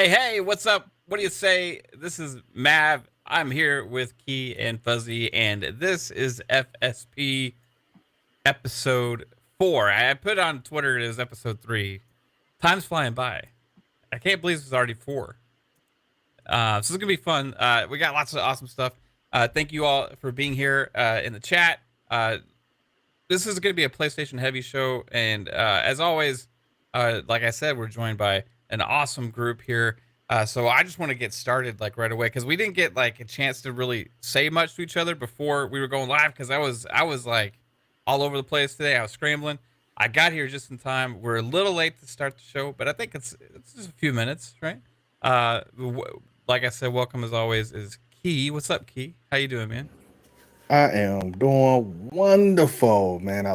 Hey, what's up? What do you say? This is Mav. I'm here with Key and Fuzzy, and this is FSP episode 4. I put on Twitter it is episode 3. Time's flying by. I can't believe this is already 4. So this is going to be fun. We got lots of awesome stuff. Thank you all for being here in the chat. This is going to be a PlayStation heavy show, and as always, like I said, we're joined by an awesome group here. So I just want to get started like right away because we didn't get like a chance to really say much to each other before we were going live because I was like all over the place today. I was scrambling. I got here just in time. We're a little late to start the show, but I think it's just a few minutes, right? Like I said, welcome as always is Key. What's up, Key? How you doing, man? I am doing wonderful, man.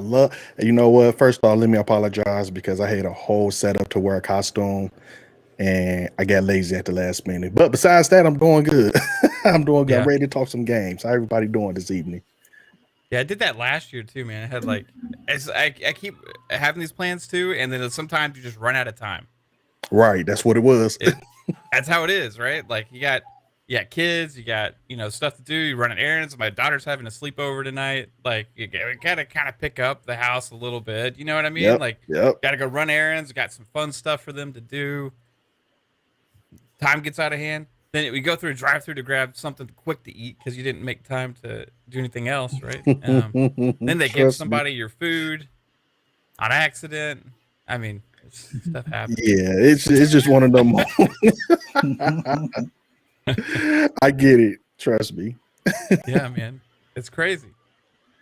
You know what? First of all, let me apologize because I had a whole setup to wear a costume and I got lazy at the last minute. But besides that, I'm doing good. I'm doing good. I'm Yeah. ready to talk some games. How everybody doing this evening? Yeah, I did that last year too, man. I had like, I keep having these plans too, and then sometimes you just run out of time. Right, that's what it was. That's how it is, right? Like you got kids, you got stuff to do. You running errands. My daughter's having a sleepover tonight. Like you gotta kind of pick up the house a little bit. You know what I mean? Yep, Like yep. gotta go run errands. Got some fun stuff for them to do. Time gets out of hand. Then we go through a drive-through to grab something quick to eat because you didn't make time to do anything else, right? Then they give Trust me. somebody your food on accident. I mean, stuff happens. Yeah, it's just one of them. I get it. Trust me. Yeah, man, it's crazy.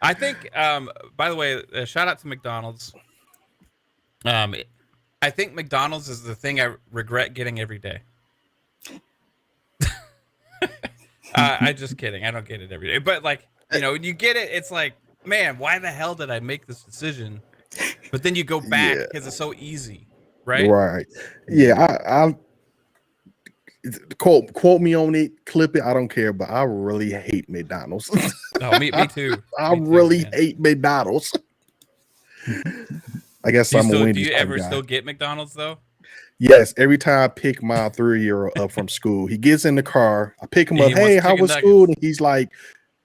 I think. By the way, shout out to McDonald's. Um, I think McDonald's is the thing I regret getting every day. I just kidding. I don't get it every day, but like when you get it, it's like, man, why the hell did I make this decision? But then you go back Yeah, because it's so easy, right? right. Yeah, I quote me on it, clip it. I don't care, but I really hate McDonald's. Oh, me too. I Me too, really man. hate McDonald's. I guess I'm a Do Wendy's you type ever guy. still get McDonald's though? Yes, every time I pick my 3-year-old up from school, he gets in the car. I pick him And up. he wants Hey, how chicken was school? nuggets. And he's like,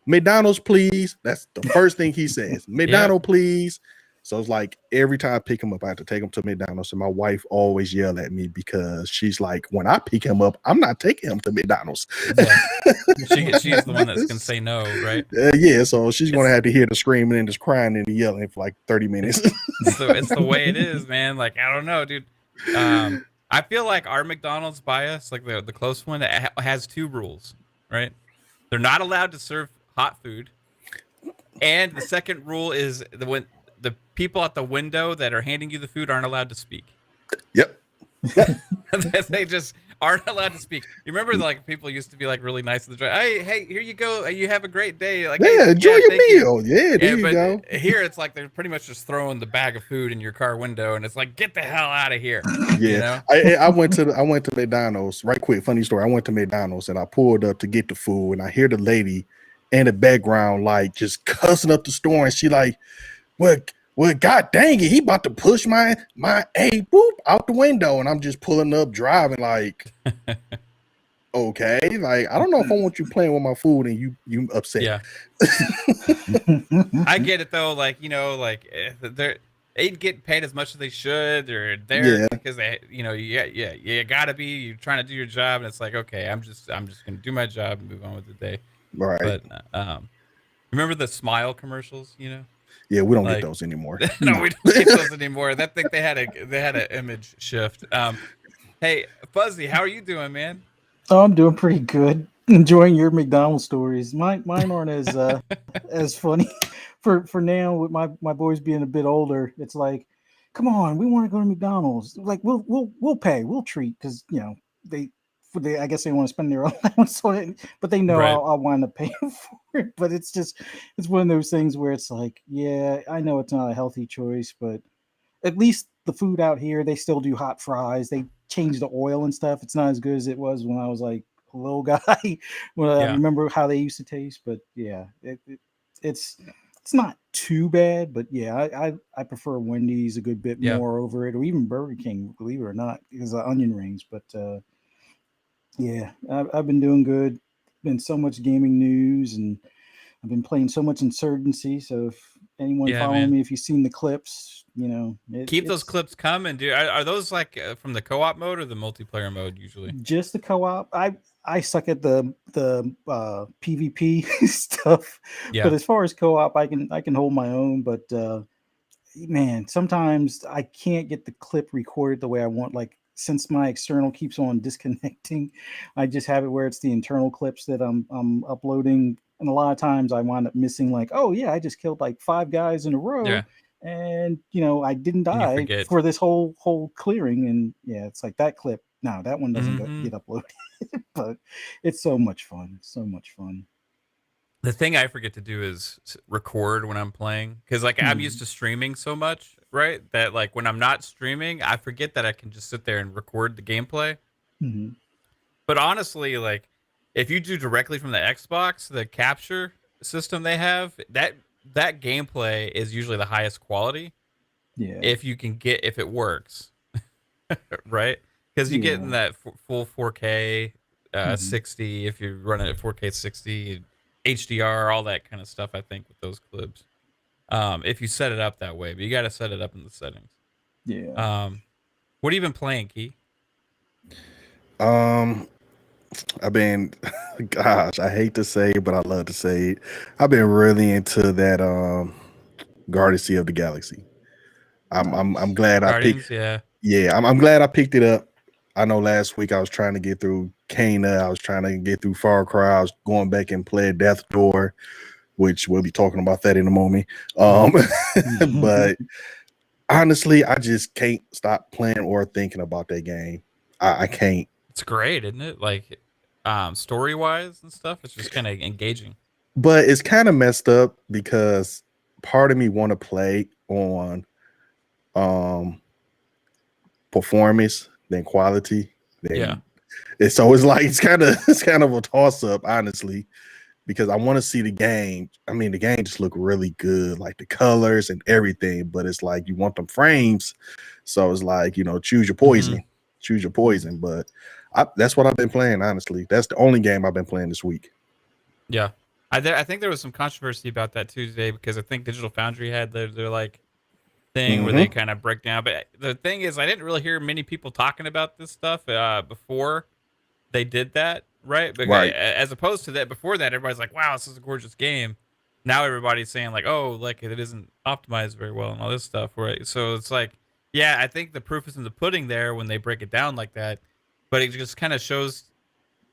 McDonald's, please. That's the first thing he says. Yep. McDonald's, please. So it's like every time I pick him up, I have to take him to McDonald's. And my wife always yell at me because she's like, when I pick him up, I'm not taking him to McDonald's. Yeah. She's the one that's gonna say no, right? Yeah, so she's gonna It's have to hear the screaming and the crying and the yelling for like 30 minutes. it's the way it is, man. Like I don't know, dude. I feel like our McDonald's by us, like the close one, has two rules, right? They're not allowed to serve hot food, and the second rule is when the people at the window that are handing you the food aren't allowed to speak. Yep. They just aren't allowed to speak. You remember, like people used to be like really nice to the driver. Hey, here you go. You have a great day. Like, hey, Yeah, enjoy yeah, your thank you. meal. Yeah, there Yeah, you but go. here it's like they're pretty much just throwing the bag of food in your car window, and it's like, get the hell out of here. You Yeah, know? I went to McDonald's. Right quick, funny story. I went to McDonald's and I pulled up to get the food, and I hear the lady in the background like just cussing up the store, and she like, well, god dang it, he about to push my a boop out the window, and I'm just pulling up driving like, okay, like I don't know if I want you playing with my food and you upset. Yeah. I get it though. Like like they ain't getting paid as much as they should. They're there Yeah, because they, you gotta be. You're trying to do your job, and it's like, okay, I'm just gonna do my job and move on with the day. right. But remember the Smile commercials? Yeah, we don't get Like those anymore. no, we don't get those anymore. That think they had an image shift. Hey, Fuzzy, how are you doing, man? Oh, I'm doing pretty good. Enjoying your McDonald's stories. Mine aren't as funny. For now, with my boys being a bit older, it's like, come on, we want to go to McDonald's. Like we'll pay, we'll treat because they I guess they want to spend their allowance on it, but they know Right. I'll wind up paying for it. But it's one of those things where it's like, yeah, I know it's not a healthy choice, but at least the food out here, they still do hot fries. They change the oil and stuff. It's not as good as it was when I was like a little guy. When I Yeah. remember how they used to taste, but yeah, it's it's not too bad. But yeah, I prefer Wendy's a good bit Yeah. more over it, or even Burger King, believe it or not, because of onion rings. But Yeah, I've been doing good. Been so much gaming news, and I've been playing so much Insurgency. So if anyone Yeah, following man. me, if you've seen the clips, Keep those it's clips coming, dude. Are those like from the co-op mode or the multiplayer mode usually? just the co-op. I suck at the PvP stuff, but Yeah. as far as co-op, I can hold my own. But man, sometimes I can't get the clip recorded the way I want. Like since my external keeps on disconnecting, I just have it where it's the internal clips that I'm uploading, and a lot of times I wind up missing like, oh yeah, I just killed like 5 guys in a row, Yeah. and I didn't And you die forget. for this whole clearing, and yeah, it's like that clip. No, that one doesn't Hmm. get uploaded, but it's so much fun, so much fun. The thing I forget to do is record when I'm playing because like I'm used Hmm. to streaming so much, right? That like when I'm not streaming, I forget that I can just sit there and record the gameplay. Hmm. But honestly, like if you do directly from the Xbox, the capture system they have, that gameplay is usually the highest quality Yeah, if you can get if it works, right? Because you get in yeah. that full 4K Hmm. 60 if you run it at 4K 60 HDR, all that kind of stuff. I think with those clips, if you set it up that way, but you got to set it up in the settings. Yeah. Um, what have you been playing, Key? Um, I've been, gosh, I hate to say it, but I love to say it. I've been really into that Guardians of the Galaxy. I'm Nice. glad I picked. Guardians, yeah. Yeah, I'm glad I picked it up. I know last week I was trying to get through Cana, I was trying to get through Far Cry, I was going back and play Death Door, which we'll be talking about that in a moment. Um, but honestly, I just can't stop playing or thinking about that game. I can't. It's great, isn't it? Like, story wise and stuff. It's just kind of engaging. But it's kind of messed up because part of me want to play on um performance than quality. Yeah. Then so it's like it's kind of a toss up, honestly, because I want to see the game. I mean, the game just look really good, like the colors and everything. But it's like you want them frames, so it's like choose your Hmm. poison, choose your poison. But that's what I've been playing. Honestly, that's the only game I've been playing this week. Yeah. I think there was some controversy about that too today because I think Digital Foundry had their like thing where they Hmm. kind of break down. But the thing is, I didn't really hear many people talking about this stuff before they did that, right? Because Right. as opposed to that, before that, everybody's like, "Wow, this is a gorgeous game." Now everybody's saying like, "Oh, like it isn't optimized very well and all this stuff," right? So it's like, yeah, I think the proof is in the pudding there when they break it down like that. But it just kind of shows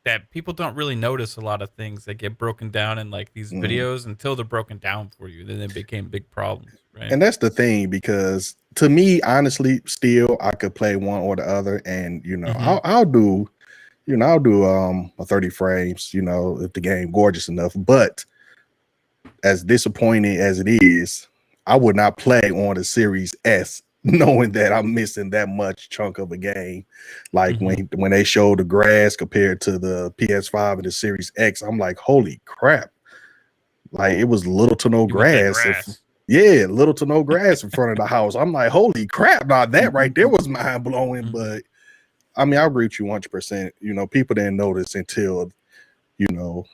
that people don't really notice a lot of things that get broken down in like these Mhm. videos until they're broken down for you. Then they became big problems, right? And that's the thing, because to me, honestly, still I could play one or the other, and Mm-hmm. I'll do a 30 frames, if the game gorgeous enough. But as disappointing as it is, I would not play on the Series S knowing that I'm missing that much chunk of a game. Like Mm-hmm. when they showed the grass compared to the PS5 and the Series X, I'm like, holy crap. Like it was little to no You want that grass. grass? Yeah, little to no grass in front of the house. I'm like, holy crap. Now that right there was mind blowing. Mm-hmm. But I mean, I agree with you 100%. People didn't notice until, you know,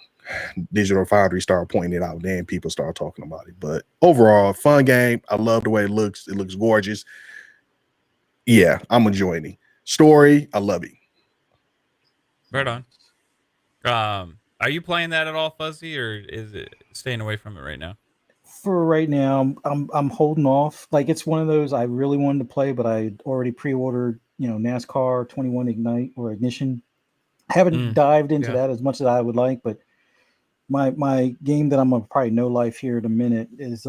Digital Foundry started pointing it out. Then people start talking about it. But overall, fun game. I love the way it looks. It looks gorgeous. Yeah, I'm enjoying it. Story, I love it. Right on. Nice. Are you playing that at all, Fuzzy, or is it staying away from it right now? For right now, I'm holding off. Like it's one of those I really wanted to play, but I already pre-ordered, NASCAR 21 Ignite or Ignition. I haven't Mm, dived into yeah. that as much as I would like, but my game that I'm gonna probably no life here in a minute is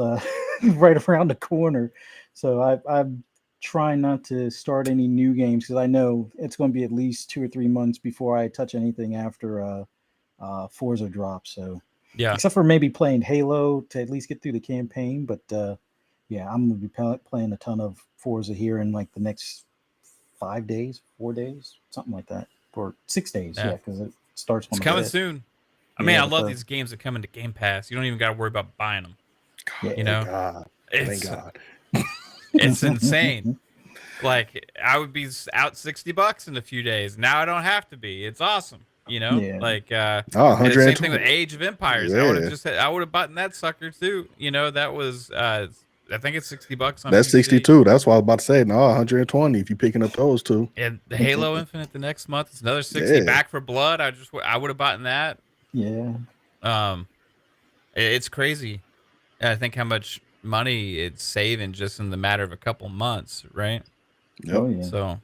right around the corner. So I'm trying not to start any new games because I know it's going to be at least 2 or 3 months before I touch anything after Forza drops. So Yeah. except for maybe playing Halo to at least get through the campaign, but yeah, I'm gonna be playing a ton of Forza here in like the next 5 days, 4 days, something like that, or 6 days. Yeah. Yeah, because it starts It's on the coming fifth. soon. I mean, Yeah, I the love fifth. these games that come into Game Pass. You don't even got to worry about buying them. Yeah. You Thank know, God. Thank it's God. it's insane. Like I would be out $60 in a few days. Now I don't have to be. It's awesome. You know, Yeah. like Oh, and the same thing with 120. Age of Empires. Yeah, I would have bought that sucker too. You know, that was I think it's $60 on that's PC. 62. That's what I was about to say. No, 120 if you're picking up those two. And the Halo Infinite the next month is another 60. Yeah. Back for Blood. I would have bought that. Yeah. It's crazy. I think how much money it's saving just in the matter of a couple months, right? Yep. Oh yeah. So,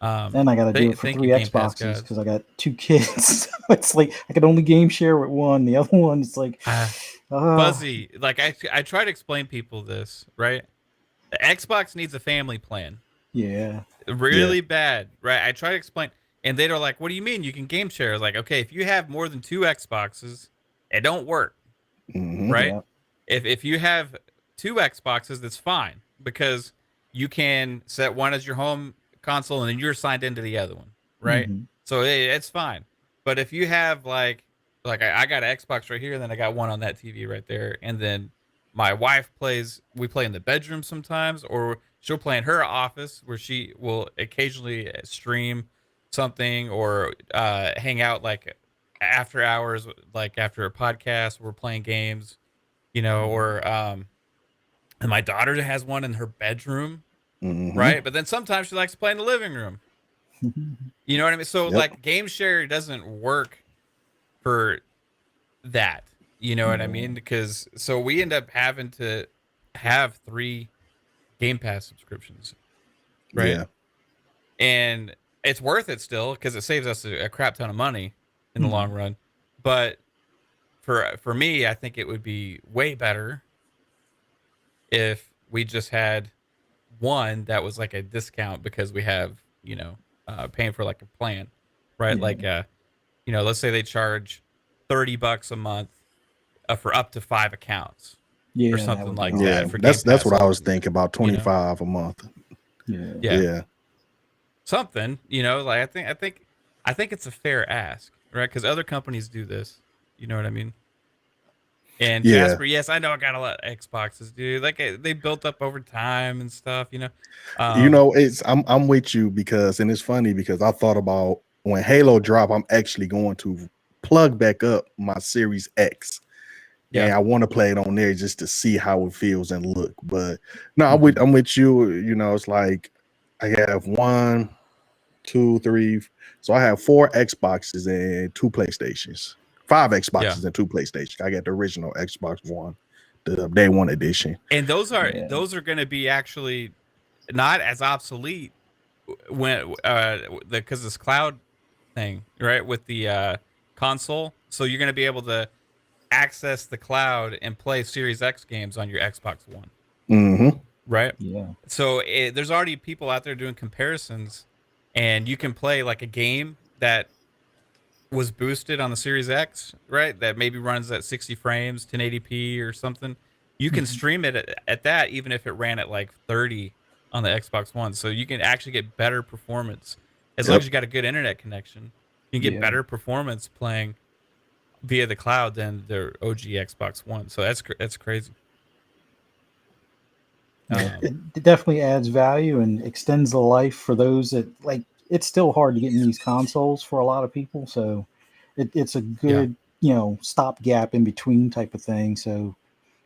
and I got to do it for thank 3 you, Game Pass Xboxes guys. because I got 2 kids. So it's like I could only game share with one. The other one is like Fuzzy. Like I try to explain people this, right? The Xbox needs a family plan. Yeah. Really bad, right? I try to explain, and they're like, "What do you mean you can game share?" Like, okay, if you have more than 2 Xboxes, it don't work, right? Yeah. If you have 2 Xboxes, that's fine because you can set one as your home console and then you're signed into the other one, right? Mhm. So it's fine. But if you have like I got an Xbox right here, and then I got one on that TV right there, and then my wife plays. We play in the bedroom sometimes, or she'll play in her office where she will occasionally stream something or hang out like after hours, like after a podcast. We're playing games, you know, or and my daughter has one in her bedroom, right? But then sometimes she likes to play in the living room. You know what I mean? So Yep. like game share doesn't work for that. You know what I mean? Because so we end up having to have 3 Game Pass subscriptions, right? Yeah. And it's worth it still because it saves us a crap ton of money in the long run. But for me, I think it would be way better if we just had one that was like a discount because we have, you know, paying for like a plan, right? Yeah. Like, you know, let's say they charge $30 a month for up to 5 accounts Yeah. or that something would be like awesome. Yeah. that for Game That's Pass. what I was thinking about. You know? 25 a month. Yeah. Yeah. Something, you know, like I think it's a fair ask, right? Because other companies do this. You know what I mean? And Yeah. Jasper, yes, I know I got a lot of Xboxes, dude. Like they built up over time and stuff, you know. You know, I'm with you because, and it's funny because I thought about when Halo drop, I'm actually going to plug back up my Series X. Yeah. And I want to play it on there just to see how it feels and look. But no, I'm with you. You know, it's like I have 1, 2, 3. So I have 4 Xboxes and 2 PlayStations. 5 Xboxes and 2 PlayStations. I got the original Xbox One, the day one edition. And those are going to be actually not as obsolete when because this cloud thing, right, with the console. So you're going to be able to access the cloud and play Series X games on your Xbox One. Right? Yeah. So there's already people out there doing comparisons, and you can play like a game that was boosted on the Series X, right? That maybe runs at 60 frames, 1080p or something. You can stream it at that, even if it ran at like 30 on the Xbox One. So you can actually get better performance as long as you got a good internet connection. You can get better performance playing via the cloud than the OG Xbox One. So that's crazy. It definitely adds value and extends the life for those that like. It's still hard to get in these consoles for a lot of people, so it's a good stopgap in between type of thing. So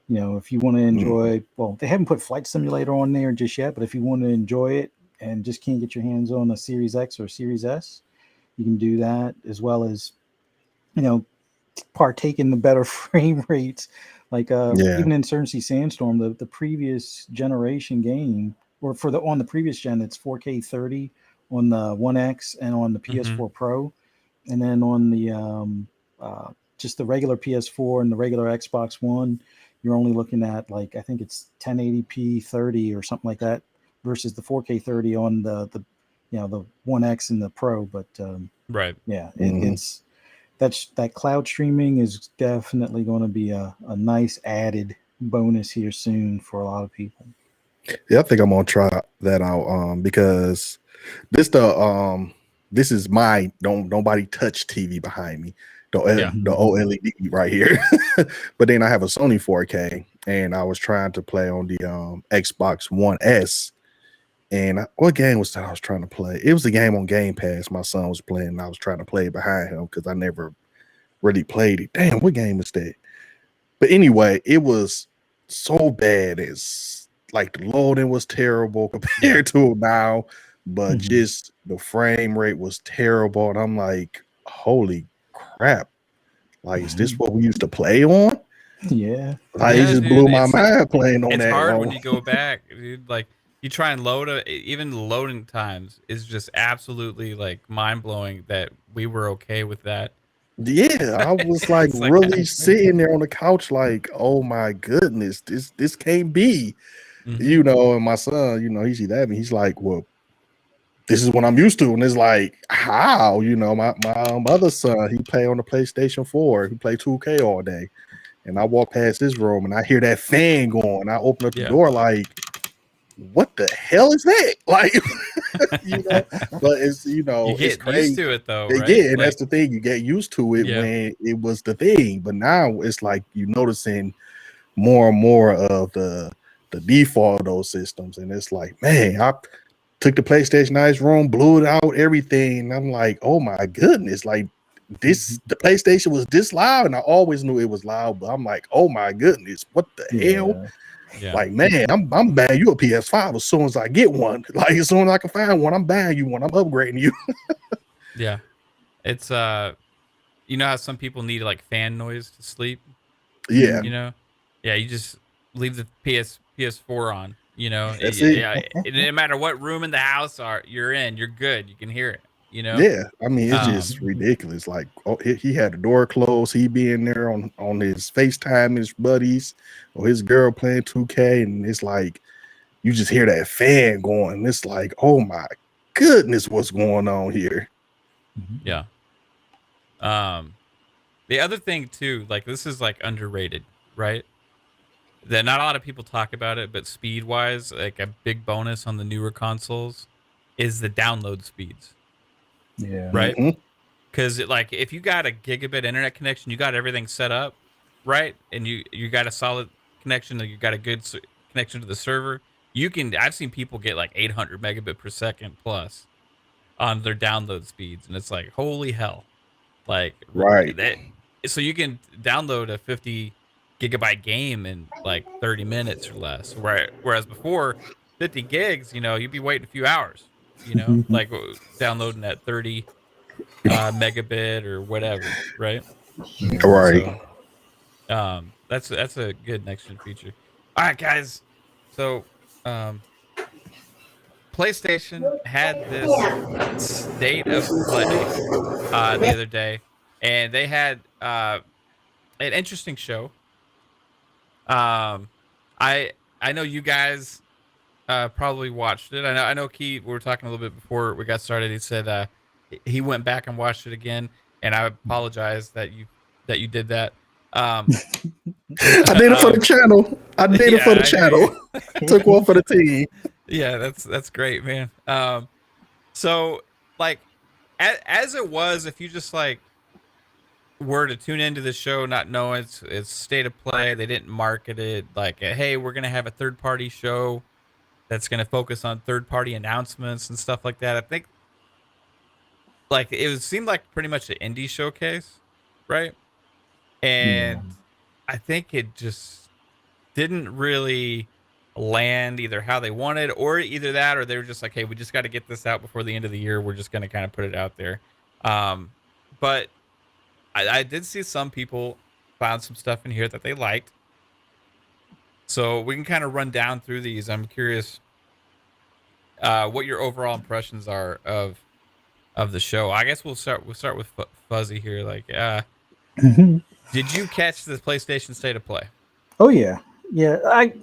if you want to enjoy, well, they haven't put Flight Simulator on there just yet, but if you want to enjoy it and just can't get your hands on a Series X or Series S, you can do that, as well as partake in the better frame rates. Like even in Insurgency Sandstorm, the previous generation game, or on the previous gen, it's 4K 30 on the One X and on the PS4 Pro, and then on the just the regular PS4 and the regular Xbox One, you're only looking at like I think it's 1080p 30 or something like that, versus the 4K 30 on the One X and the Pro. But it's that cloud streaming is definitely going to be a nice added bonus here soon for a lot of people. Yeah, I think I'm gonna try that out because this is my don't nobody touch TV behind me. The OLED right here. But then I have a Sony 4K and I was trying to play on the Xbox One S And what game was that I was trying to play? It was a game on Game Pass. My son was playing, and I was trying to play behind him because I never really played it. Damn, what game was that? But anyway, it was so bad. It's like the loading was terrible compared to now, but just the frame rate was terrible. And I'm like, holy crap. Like, is this what we used to play on? Yeah. Like, it just blew my mind playing on it's that. hard when you go back, dude. Like, you try and load even the loading times is just absolutely like mind blowing that we were okay with that. Yeah, I was like It's like, really sitting there on the couch, like, oh my goodness, this can't be, you know. And my son, you know, he see that, and he's like, well, this is what I'm used to. And it's like, how, you know, my other son, he play on the PlayStation 4, he play 2K all day. And I walk past his room and I hear that fan going. I open up the door like, what the hell is that? Like, you know, but it's, you know, you get it's crazy. used to it though, Yeah, right? and Like, that's the thing. You get used to it when it was the thing. But now it's like you noticing more and more of the default of those systems. And it's like, man, I took the PlayStation Ice room, blew it out, everything. And I'm like, oh my goodness, like this, the PlayStation was this loud, and I always knew it was loud, but I'm like, oh my goodness, what the hell? Yeah. Like, man, I'm buying you a PS5 as soon as I get one. Like, as soon as I can find one, I'm buying you one. I'm upgrading you. Yeah. It's you know how some people need like fan noise to sleep? Yeah. You know? Yeah, you just leave the PS4 on, you know. That's it. Yeah, no matter what room in the house you're in, you're good. You can hear it, you know? Yeah, I mean, it's just ridiculous. Like, oh, he had the door closed, he be in there on his FaceTime, his buddies, or his girl playing 2K, and it's like you just hear that fan going. It's like, oh my goodness, what's going on here? Yeah. The other thing too, like this is like underrated, right? That not a lot of people talk about it, but speed wise, like a big bonus on the newer consoles is the download speeds. Yeah. Right? Because like if you got a gigabit internet connection, you got everything set up, right? And you got a solid connection, you got a good connection to the server. You can. I've seen people get like 800 megabit per second plus on their download speeds, and it's like holy hell, like Right. that. So you can download a 50 gigabyte game in like 30 minutes or less. Whereas before, 50 gigs, you know, you'd be waiting a few hours. You know, like downloading at 30 megabit or whatever, right? Right. So, that's a good next gen feature. All right, guys. So, PlayStation had this state of play the other day, and they had an interesting show. I know you guys probably watched it. I know Key. We were talking a little bit before we got started. He said he went back and watched it again, and I apologize that you did that. I did it for the channel. I did it for the channel. Took one for the team. Yeah, that's great, man. So like as it was, if you just like were to tune into the show not knowing it's state of play, they didn't market it like, hey, we're gonna have a third party show that's gonna focus on third party announcements and stuff like that. I think like seemed like pretty much an indie showcase, right? And I think it just didn't really land either how they wanted, or either that, or they were just like, hey, we just got to get this out before the end of the year. We're just going to kind of put it out there. But I did see some people found some stuff in here that they liked. So we can kind of run down through these. I'm curious what your overall impressions are of the show. I guess we'll start with Fuzzy here. Like, did you catch the PlayStation State of Play? Oh yeah, yeah. I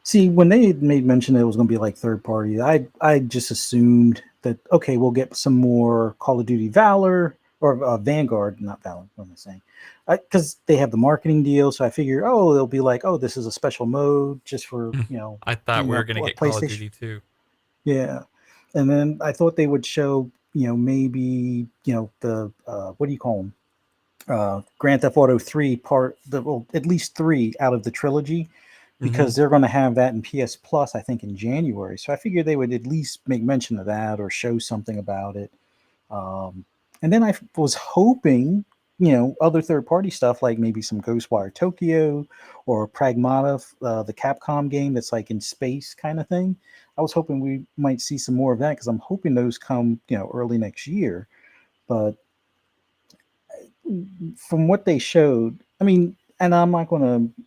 see when they made mention that it was going to be like third party. I just assumed that okay, we'll get some more Call of Duty Valor or Vanguard, not Valor. What am I saying? Because they have the marketing deal, so I figured, oh, they'll be like, oh, this is a special mode just for I thought we were going to get Call of Duty too. Yeah, and then I thought they would show, maybe the what do you call them? Grand Theft Auto 3 at least 3 out of the trilogy, Mm-hmm. because they're going to have that in PS Plus, I think, in January. So I figured they would at least make mention of that or show something about it. Um, and then I was hoping, other third party stuff like maybe some Ghostwire Tokyo or Pragmata, the Capcom game that's like in space kind of thing. I was hoping we might see some more of that because I'm hoping those come, early next year. But from what they showed, I mean, and I'm not going to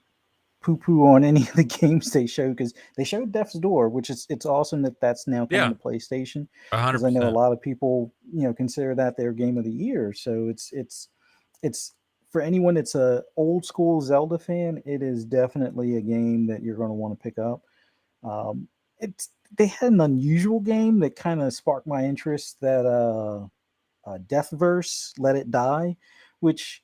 poo-poo on any of the games they showed because they showed Death's Door, which is it's awesome that that's now coming Yeah, to PlayStation because I know a 100%. lot of people consider that their game of the year. So it's for anyone that's a old school Zelda fan, it is definitely a game that you're going to want to pick up. It's they had an unusual game that kind of sparked my interest that Deathverse Let It Die, which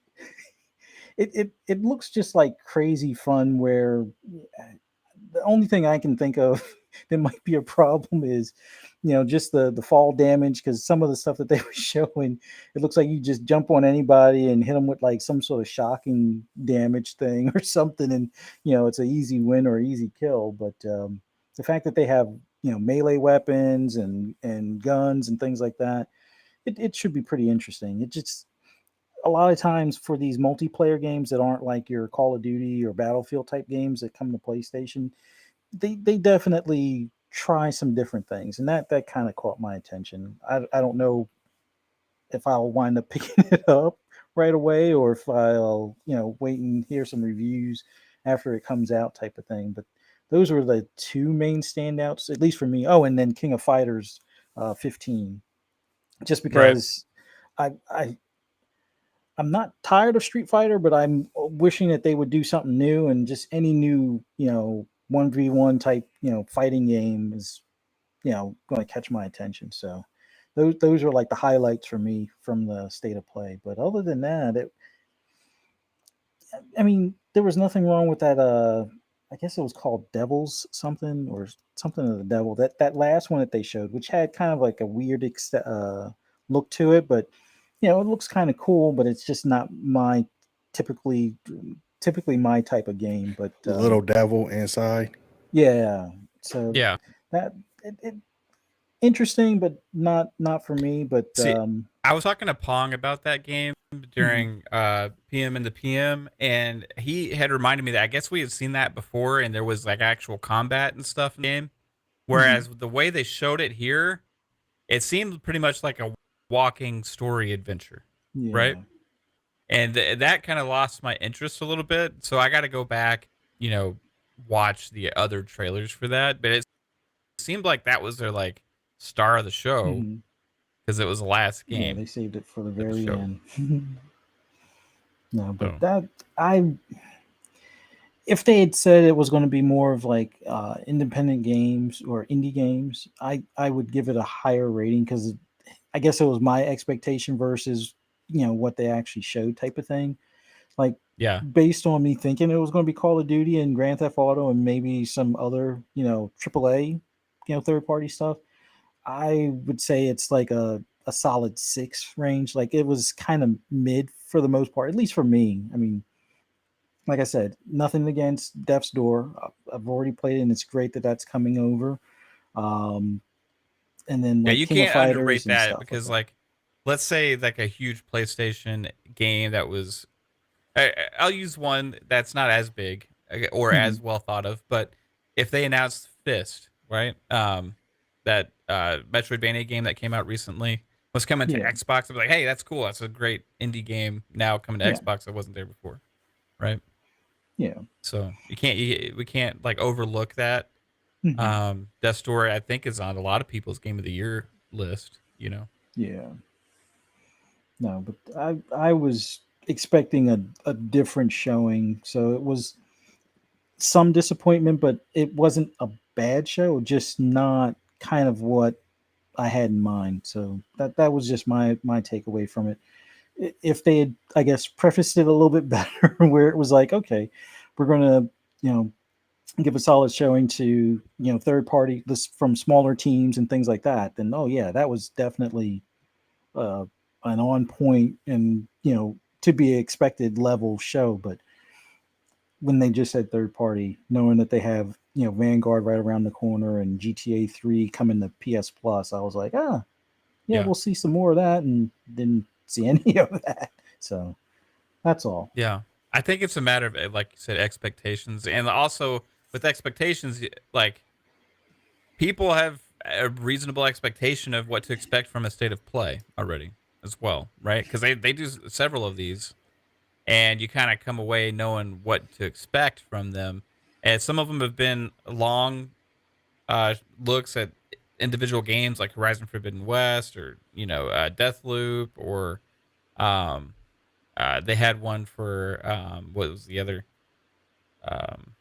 it looks just like crazy fun where the only thing I can think of that might be a problem is, just the fall damage because some of the stuff that they were showing, it looks like you just jump on anybody and hit them with like some sort of shocking damage thing or something, and it's an easy win or easy kill. But the fact that they have melee weapons and guns and things like that, it should be pretty interesting. It just a lot of times for these multiplayer games that aren't like your Call of Duty or Battlefield type games that come to PlayStation, they definitely try some different things, and that kind of caught my attention. I don't know if I'll wind up picking it up right away or if I'll wait and hear some reviews after it comes out type of thing. But those were the two main standouts, at least for me. Oh, and then King of Fighters 15, just Right. because I I'm not tired of Street Fighter, but I'm wishing that they would do something new and just any new, 1v1 type, fighting game is, going to catch my attention. So those are like the highlights for me from the state of play. But other than that, I mean, there was nothing wrong with that. I guess it was called Devils something or something of the Devil. That last one that they showed, which had kind of like a weird look to it, but it looks kind of cool. But it's just not my typically typically my type of game. But Little devil inside. yeah, so Yeah. that it interesting, but not for me. But See, I was talking to Pong about that game mhm, during PM in the PM, and he had reminded me that I guess we had seen that before, and there was like actual combat and stuff in the game. mhm, Whereas the way they showed it here, it seemed pretty much like a walking story adventure, right? yeah, And that kind of lost my interest a little bit. So I got to go back, you know, watch the other trailers for that. But it seemed like that was their like star of the show mhm. because it was the last Yeah, game they saved it for the that was very showed. end. No, but So that I if they had said it was going to be more of like independent games or indie games, I would give it a higher rating because I guess it was my expectation versus what they actually showed type of thing. Like yeah, based on me thinking it was going to be Call of Duty and Grand Theft Auto and maybe some other AAA third party stuff, I would say it's like a solid 6 range. Like it was kind of mid for the most part, at least for me. I mean, like I said, nothing against Death's Door. I've already played it, and it's great that that's coming over. Um, and then yeah, like you King of can't Fighters underrate and that stuff like because that. like, let's say like a huge PlayStation game that was I'll use one that's not as big or Mhm. as well thought of, but if they announced Fist, right? That Metroidvania game that came out recently was coming to Yeah, Xbox. I'd be like, hey, that's cool. That's a great indie game now coming to yeah, Xbox that wasn't there before, right? yeah, So we can't like overlook that. hmm, Death Story, I think, is on a lot of people's game of the year list. You know, yeah. No, but I was expecting a different showing, so it was some disappointment, but it wasn't a bad show, just not kind of what I had in mind. So that was just my takeaway from it. If they had, I guess, prefaced it a little bit better, where it was like, okay, we're gonna, you know, give a solid showing to third party this from smaller teams and things like that, then oh yeah, that was definitely uh, an on point and to be expected level show. But when they just said third party, knowing that they have, Vanguard right around the corner and GTA 3 coming to PS Plus, I was like, yeah, Yeah. we'll see some more of that, and didn't see any of that. So that's all. Yeah. I think it's a matter of, like you said, expectations. And also with expectations, like people have a reasonable expectation of what to expect from a state of play already as well, right? Because they do several of these, and you kind of come away knowing what to expect from them. And some of them have been long looks at individual games like Horizon Forbidden West or, Deathloop, or um, they had one for what was the other um,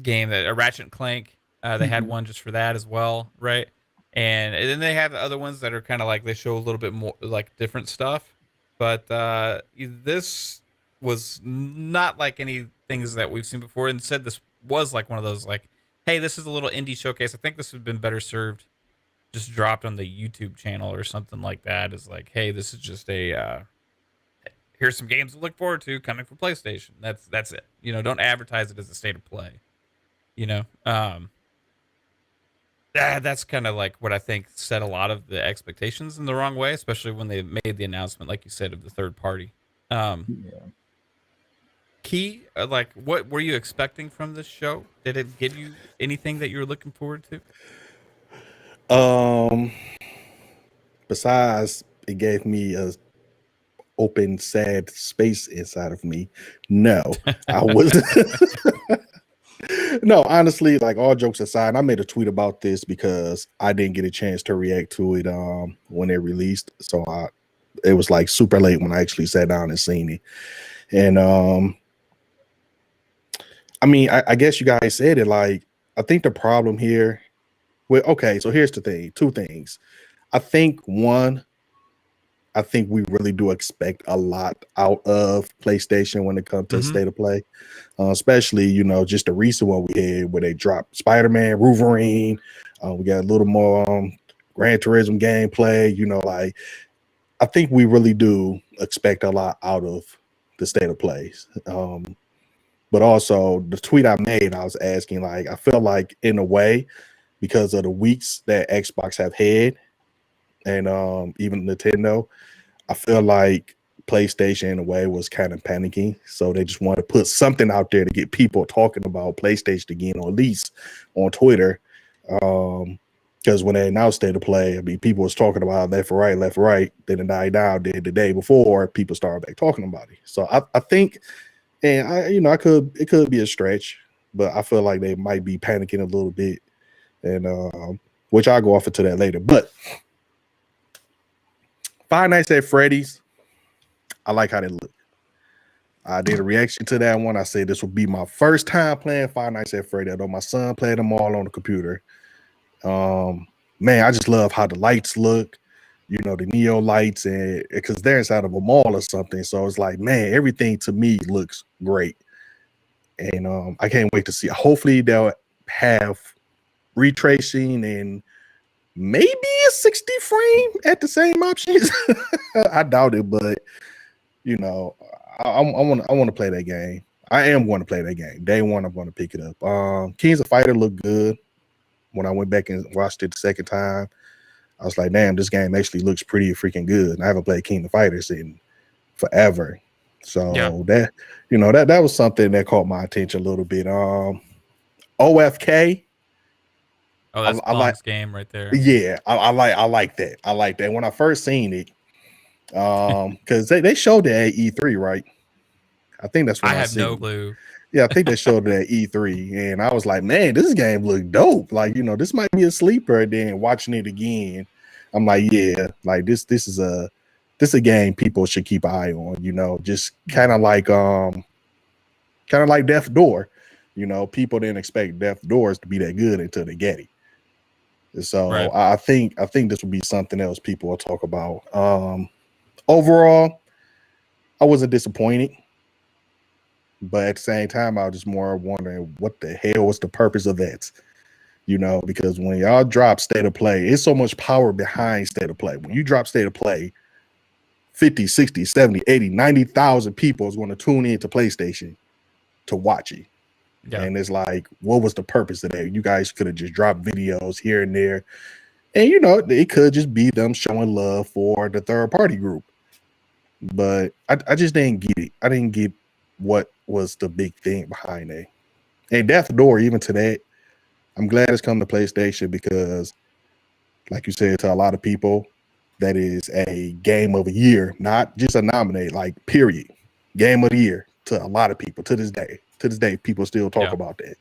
game, that a Ratchet and Clank. They had Mhm. one just for that as well, right? And then they have the other ones that are kind of like they show a little bit more like different stuff. But this was not like any things that we've seen before. Instead, this was like one of those like, hey, this is a little indie showcase. I think this would have been better served just dropped on the YouTube channel or something like that. Is like, hey, this is just a here's some games to look forward to coming for PlayStation. That's it. Don't advertise it as a state of play. You know, that's kind of like what I think set a lot of the expectations in the wrong way, especially when they made the announcement, like you said, of the third party. Um, Yeah. Key, like, what were you expecting from this show? Did it give you anything that you were looking forward to? Um, Besides, it gave me a open, sad space inside of me. No, I was no, honestly, like all jokes aside, and I made a tweet about this because I didn't get a chance to react to it when it released. So it was like super late when I actually sat down and seen it. And I mean, I guess you guys said it. Like, I think the problem here, well, okay, so here's the thing, two things. I think one, I think we really do expect a lot out of PlayStation when it comes to Mm-hmm. state of play, especially, just the recent one we had where they dropped Spider-Man, Wolverine. We got a little more Gran Turismo gameplay. Like, I think we really do expect a lot out of the state of plays. But also the tweet I made, I was asking, like, I feel like in a way, because of the weeks that Xbox have had and even Nintendo, I feel like PlayStation in a way was kind of panicking. So they just want to put something out there to get people talking about PlayStation again, or at least on Twitter. Because when they announced State of Play, I mean, people was talking about left or right, left or right. Then it died down. Then the day before, people started back talking about it. So I think, and it could be a stretch, but I feel like they might be panicking a little bit, and which I'll go off into that later. But Five Nights at Freddy's, I like how they look. I did a reaction to that one. I said this will be my first time playing Five Nights at Freddy. Although my son played them all on the computer. Man, I just love how the lights look. The neo lights, and because they're inside of a mall or something. So it's like, man, everything to me looks great. And I can't wait to see. Hopefully they'll have retracing and maybe a 60 frame at the same options. I doubt it, but I want to play that game. I am going to play that game. Day one, I'm going to pick it up. Kings of Fighter looked good. When I went back and watched it the second time, I was like, damn, this game actually looks pretty freaking good. And I haven't played King of Fighters in forever. Yeah. So that was something that caught my attention a little bit. OFK, Oh, that's I like, Pong's game right there. yeah, I like that. I like that. When I first seen it, because they showed it at E3, right? I think that's when I I have no seen it. clue. Yeah, I think they showed it at E3, and I was like, man, this game look dope. Like, this might be a sleeper. And then watching it again, I'm like, yeah, like this is a game people should keep an eye on. Just kind of like Death Door. People didn't expect Death Doors to be that good until they get it. So Right. I think this will be something else people will talk about. Overall, I wasn't disappointed. But at the same time, I was just more wondering what the hell was the purpose of that? Because when y'all drop State of Play, it's so much power behind State of Play. When you drop State of Play, 50, 60, 70, 80, 90,000 people is going to tune in to PlayStation to watch it. Yeah. And it's like, what was the purpose of that? You guys could have just dropped videos here and there. And, you know, it could just be them showing love for the third party group. But I just didn't get it. I didn't get what was the big thing behind it. And Death Door, even to that, I'm glad it's come to PlayStation because, like you said, to a lot of people, that is a game of the year, not just a nominate, like period. Game of the year to a lot of people to this day. To this day, people still talk about that,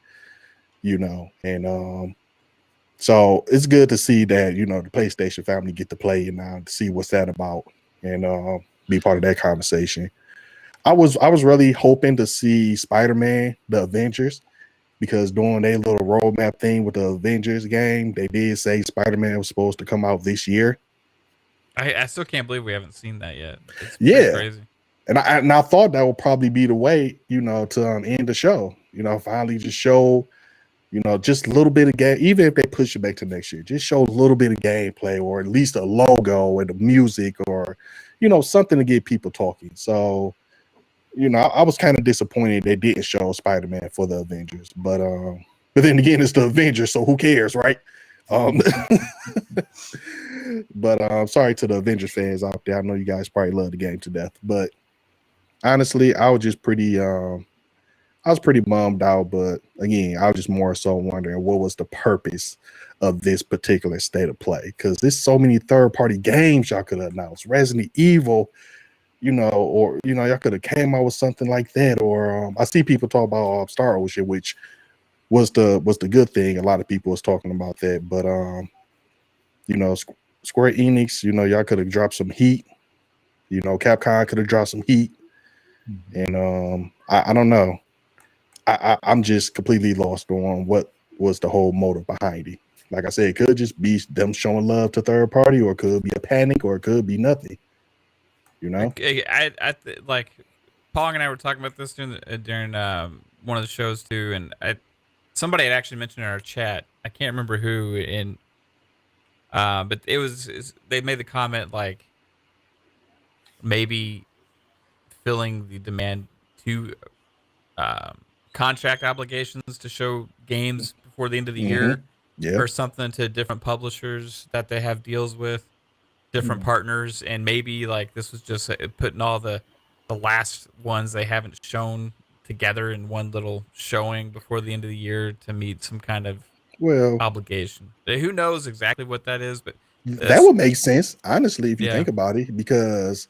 you know. And so it's good to see that, you know, the PlayStation family get to play and now to see what's that about and be part of that conversation. I was really hoping to see Spider-Man, the Avengers, because during their little roadmap thing with the Avengers game, they did say Spider-Man was supposed to come out this year. I still can't believe we haven't seen that yet. It's pretty crazy. And I thought that would probably be the way, you know, to end the show. You know, finally just show, you know, just a little bit of game. Even if they push it back to next year, just show a little bit of gameplay or at least a logo and the music or, you know, something to get people talking. So, you know, I was kind of disappointed they didn't show Spider-Man for the Avengers. But then again, it's the Avengers, so who cares, right? But sorry to the Avengers fans out there. I know you guys probably love the game to death, but honestly, I was just pretty bummed out. But again, I was just more so wondering what was the purpose of this particular state of play, because there's so many third-party games y'all could have announced. Resident Evil, you know, or you know, y'all could have came out with something like that. Or I see people talk about Star Ocean, which was the good thing. A lot of people was talking about that, but you know, Square Enix, you know, y'all could have dropped some heat. You know, Capcom could have dropped some heat. And I don't know. I'm just completely lost on what was the whole motive behind it. Like I said, it could just be them showing love to third party, or it could be a panic, or it could be nothing. You know, like Pong and I were talking about this during one of the shows too, and somebody had actually mentioned in our chat. I can't remember who, but they made the comment like maybe filling the demand to contract obligations to show games before the end of the year, or something to different publishers that they have deals with, different partners, and maybe like this was just putting all the last ones they haven't shown together in one little showing before the end of the year to meet some kind of obligation. Who knows exactly what that is, but that would make sense, honestly, if you think about it, because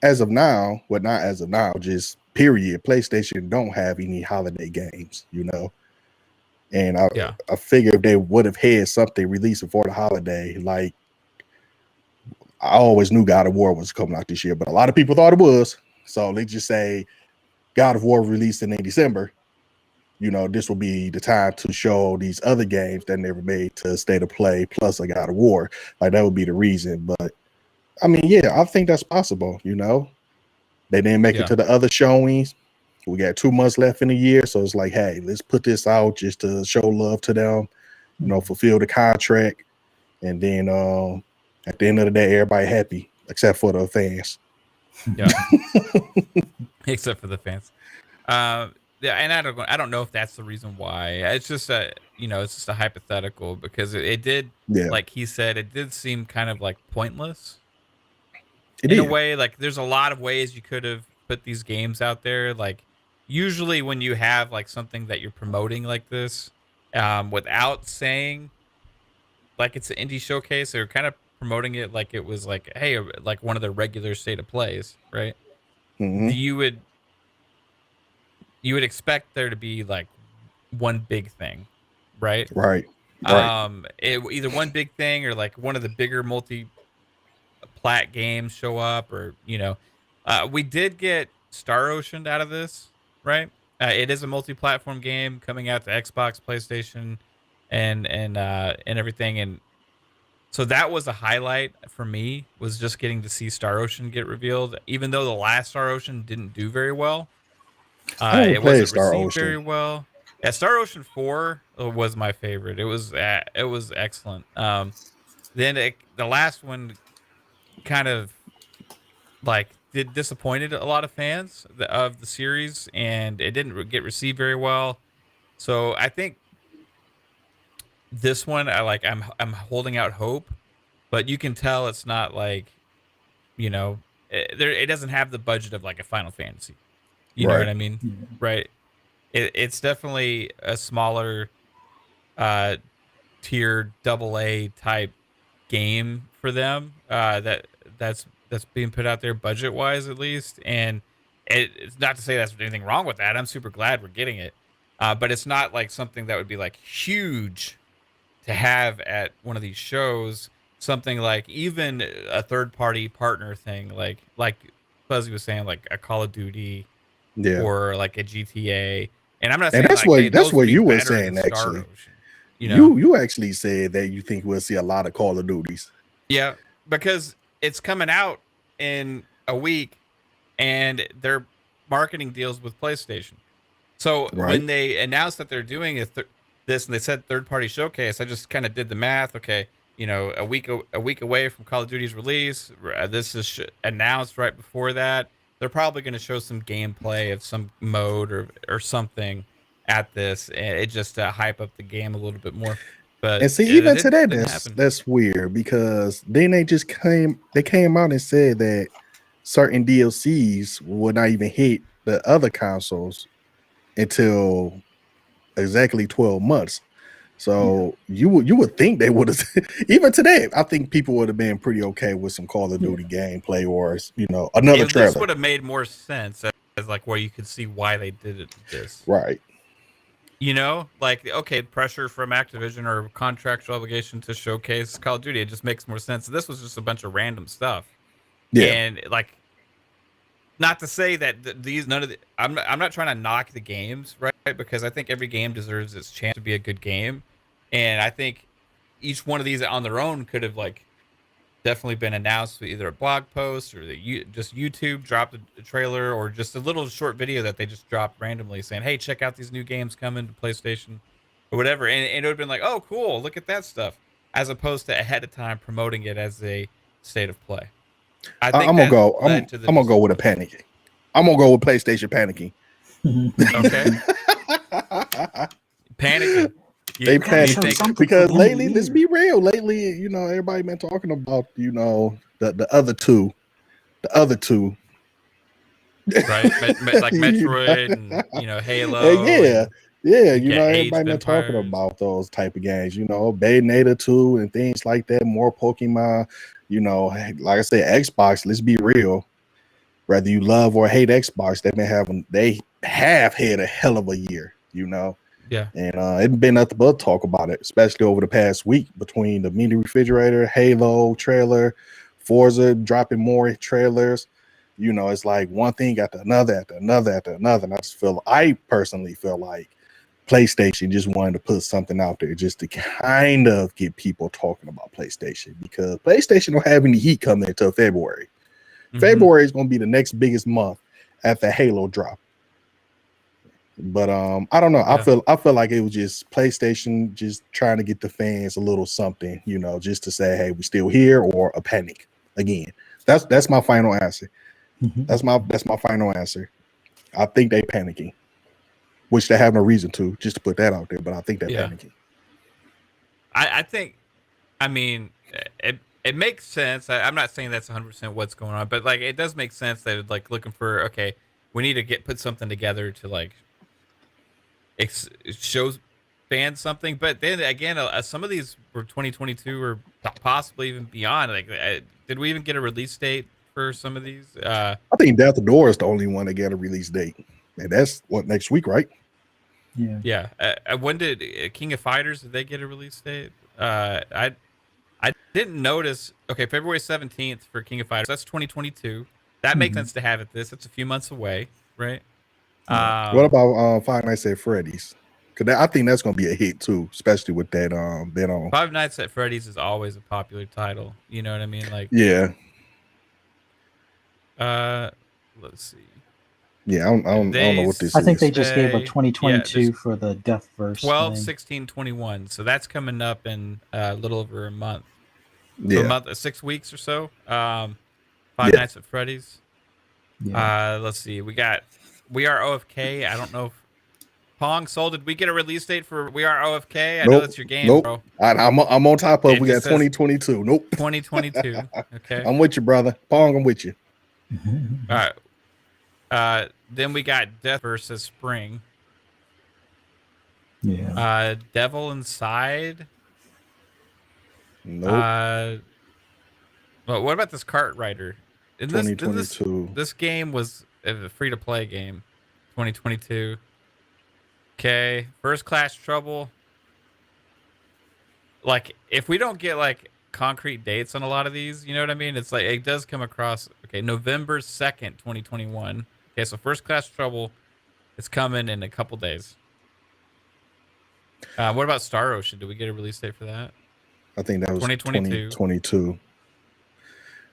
as of now, well, not as of now, just period, PlayStation don't have any holiday games, you know. And I figure if they would have had something released before the holiday, like I always knew God of War was coming out this year, but a lot of people thought it was. So they just say God of War releasing in December. You know, this will be the time to show these other games that never made to State of Play plus a God of War. Like that would be the reason. But I mean, yeah, I think that's possible. You know, they didn't make it to the other showings. We got 2 months left in the year, so it's like, hey, let's put this out just to show love to them. You know, fulfill the contract, and then at the end of the day, everybody happy except for the fans. Yeah, except for the fans. Yeah, and I don't know if that's the reason why. It's just it's just a hypothetical, because it did, like he said, it did seem kind of like pointless in a way. Like there's a lot of ways you could have put these games out there. Like usually when you have like something that you're promoting like this, without saying like it's an indie showcase, they're kind of promoting it like it was like, hey, like one of the regular state of plays, right? You would expect there to be like one big thing, right? Right. Either one big thing or like one of the bigger multi-plat games show up, or we did get Star Ocean out of this, right? It is a multi-platform game coming out to Xbox, PlayStation, and everything, and so that was a highlight for me, was just getting to see Star Ocean get revealed, even though the last Star Ocean didn't do very well. It wasn't received very well. Yeah, Star Ocean 4 was my favorite. It was excellent. Then the last one kind of like disappointed a lot of fans of the series, and it didn't get received very well. So I think this one, I'm holding out hope, but you can tell it's not like, it doesn't have the budget of like a Final Fantasy. You know what Right. I mean? Yeah. Right. It's definitely a smaller uh tier AA type game for them. That's being put out there budget wise at least, and it's not to say that's anything wrong with that. I'm super glad we're getting it, but it's not like something that would be like huge to have at one of these shows. Something like even a third party partner thing, like Fuzzy was saying, like a Call of Duty Yeah. or like a GTA. And I'm not And saying like, hey, that's those would what be you were better than saying Star actually. Ocean. You know? You actually said that you think we'll see a lot of Call of Duties. Yeah, because it's coming out in a week, and they're marketing deals with PlayStation. So Right. when they announced that they're doing this, and they said third party showcase, I just kind of did the math. Okay, a week away from Call of Duty's release, this is announced right before that. They're probably going to show some gameplay of some mode or something at this, and it just hype up the game a little bit more. But And see, it even didn't today, didn't happen. that's weird because then they came out and said that certain DLCs would not even hit the other consoles until exactly 12 months. So you would think they would have even today. I think people would have been pretty okay with some Call of Yeah. Duty gameplay or another This trailer. would have made more sense as like where you could see why they did it. This, Right. like, okay, pressure from Activision or contractual obligation to showcase Call of Duty. It just makes more sense. This was just a bunch of random stuff, Yeah. and like, not to say that these none of the. I'm not trying to knock the games, right? Because I think every game deserves its chance to be a good game, and I think each one of these on their own could have like definitely been announced with either a blog post or just YouTube dropped a trailer or just a little short video that they just dropped randomly saying, "Hey, check out these new games coming to PlayStation," or whatever, and it would have been like, "Oh, cool, look at that stuff," as opposed to ahead of time promoting it as a state of play. I think I'm gonna that go. led to the I'm gonna go with a disappointment. panicking. I'm gonna go with PlayStation panicking. Okay, panicking. They You Gotta you show panicking think? something for because the end of the lately, let's year. be real. Lately, everybody been talking about the other two, the other two. Right, like You know? Metroid and And Halo yeah, and yeah, you get Age everybody of been talking Empires. about those type of games, Bayonetta 2 and things like that, more Pokemon, like I said, Xbox, let's be real. Whether you love or hate Xbox, they have had a hell of a year. Yeah, And it's been nothing but talk about it, especially over the past week between the mini refrigerator, Halo trailer, Forza dropping more trailers. It's like one thing after another, after another, after another. And I personally feel like PlayStation just wanted to put something out there just to kind of get people talking about PlayStation because PlayStation don't have any heat coming until February. mm-hmm. February is going to be the next biggest month after Halo drop. But I don't know. Yeah. I feel like it was just PlayStation just trying to get the fans a little something, just to say, hey, we still here, or a panic again. That's my final answer. That's my final answer. I think they panicking, which they have no reason to, just to put that out there. But I think they're Yeah. panicking. I think, I mean, it makes sense. I'm not saying that's 100% what's going on, but like it does make sense that it's like looking for, okay, we need to put something together to like show fans something. But then again, some of these were 2022 or possibly even beyond. Like, did we even get a release date for some of these? I think Death the Door is the only one that got a release date, and that's what, next week, right? Yeah. Yeah. When did King of Fighters, did they get a release date? I didn't notice. Okay, February 17th for King of Fighters. That's 2022. That makes sense to have it. It's a few months away, right? What about Five Nights at Freddy's? Because I think that's going to be a hit too, especially with that Five Nights at Freddy's is always a popular title. You know what I mean? Like, yeah, let's see. yeah. I don't know what this I think is. they just gave a Say, 2022 there's for the Deathverse 12, thing. 16, 21. So that's coming up in a little over a month. So Yeah, a month, 6 weeks or so. Five yeah. Nights at Freddy's. Yeah. Let's see. We are OFK. I don't know if Pong Soul. Did we get a release date for We Are OFK? I know Nope. that's your game, Nope. bro. I'm on top of. It We got just says 2022. Nope. 2022. Okay. I'm with you, brother. Pong, I'm with you. All right. Then we got Death versus Spring. Yeah. Devil Inside. Nope. Well, what about this Kart Rider? In this, didn't 2022. this game was a free to play game, 2022. Okay, First Class Trouble. Like, if we don't get like concrete dates on a lot of these, you know what I mean? It's like it does come across. Okay, November 2nd, 2021. Okay, so First Class Trouble is coming in a couple days. What about Star Ocean? Did we get a release date for that? I think that was 2022. 2022.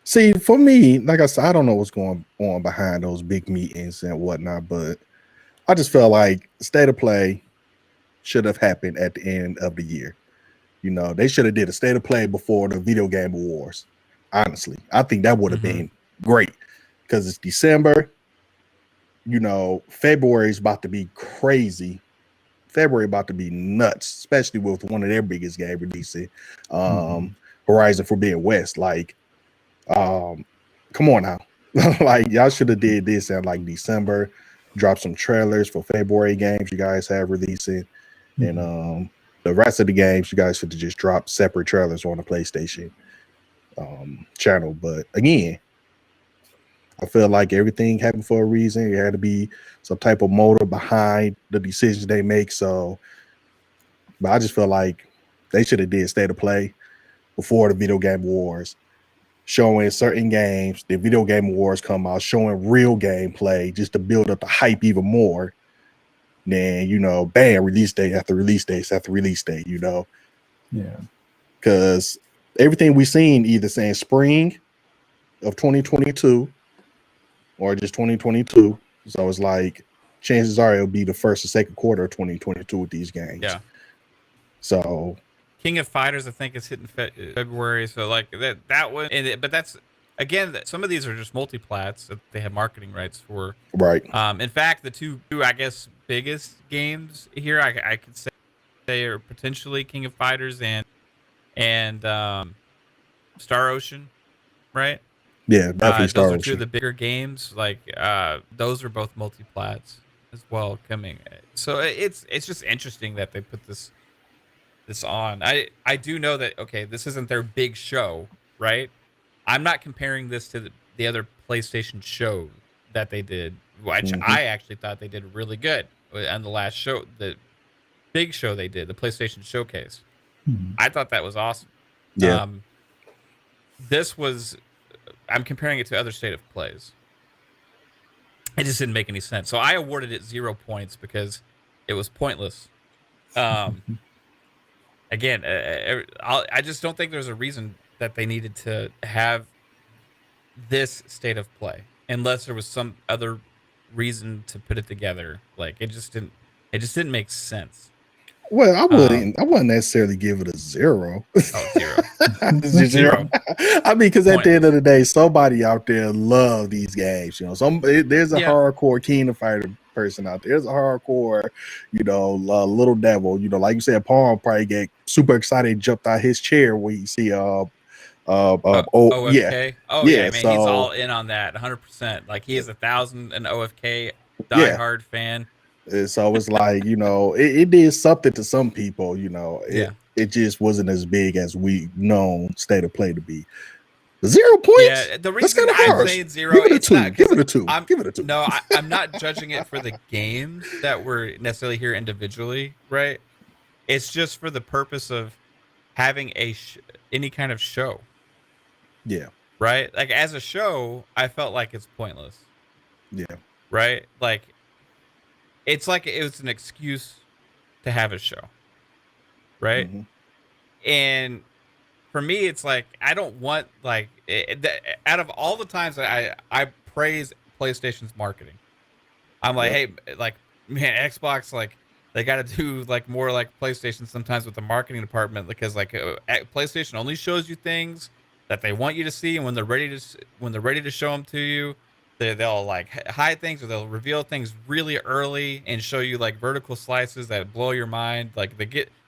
See, for me, like I said, I don't know what's going on behind those big meetings and whatnot, but I just felt like state of play should have happened at the end of the year. You know, they should have did a state of play before the video game awards. Honestly, I think that would have been great because it's December. You know, February is about to be crazy. February about to be nuts, especially with one of their biggest game releasing, Horizon Forbidden West. Like, come on now. Like, y'all should have did this in like December, drop some trailers for February games you guys have releasing, and the rest of the games you guys should have just dropped separate trailers on the PlayStation channel. But again, I feel like everything happened for a reason. There had to be some type of motive behind the decisions they make. So, but I just feel like they should have did state of play before the video game awards, showing certain games. The video game awards come out, showing real gameplay just to build up the hype even more. Then, you know, bam, release date after release date after release date, you know. Yeah. Because everything we've seen either saying spring of 2022 or just 2022. So it's like chances are it'll be the first or second quarter of 2022 with these games. Yeah. So King of Fighters, I think, is hitting February. So like that one, but that's again, some of these are just multiplats that they have marketing rights for. right. In fact, the two I guess biggest games here, I could say are potentially King of Fighters and Star Ocean, right? Yeah, definitely Star those are Ocean. two of the bigger games. Like those are both multiplats as well coming. So it's just interesting that they put this on. I do know that okay, this isn't their big show, right? I'm not comparing this to the other PlayStation show that they did, which I actually thought they did really good on the last show, the big show they did, the PlayStation Showcase. I thought that was awesome. Yeah. This was, I'm comparing it to other state of plays. It just didn't make any sense. So I awarded it 0 points because it was pointless. Again, I just don't think there's a reason that they needed to have this state of play unless there was some other reason to put it together. Like it just didn't make sense. Well, I wouldn't necessarily give it a 0. Oh, 0. It's just 0. I mean, because at the end of the day, somebody out there love these games. You know, there's a hardcore King of Fighter person out there. There's a hardcore, you know, Little Devil. You know, like you said, Paul probably get super excited, jumped out his chair when you see OFK. Yeah. Oh yeah, man, so, he's all in on that 100%. Like he is 1,000 an OFK diehard fan. So it's like, you know, it did something to some people, you know. It just wasn't as big as we known state of play to be. 0 points. Yeah, the reason I'm saying 0, give it a 2. Give it a 2. Give it a 2. No, I'm not judging it for the games that were necessarily here individually, right? It's just for the purpose of having any kind of show. Yeah. Right? Like as a show, I felt like it's pointless. Yeah. Right? Like it's like it was an excuse to have a show. Right? And for me, it's like I don't want like out of all the times that I praise PlayStation's marketing, I'm like, hey, like man, Xbox, like they got to do like more like PlayStation sometimes with the marketing department because like PlayStation only shows you things that they want you to see, and when they're ready to show them to you, they'll like hide things, or they'll reveal things really early and show you like vertical slices that blow your mind. Like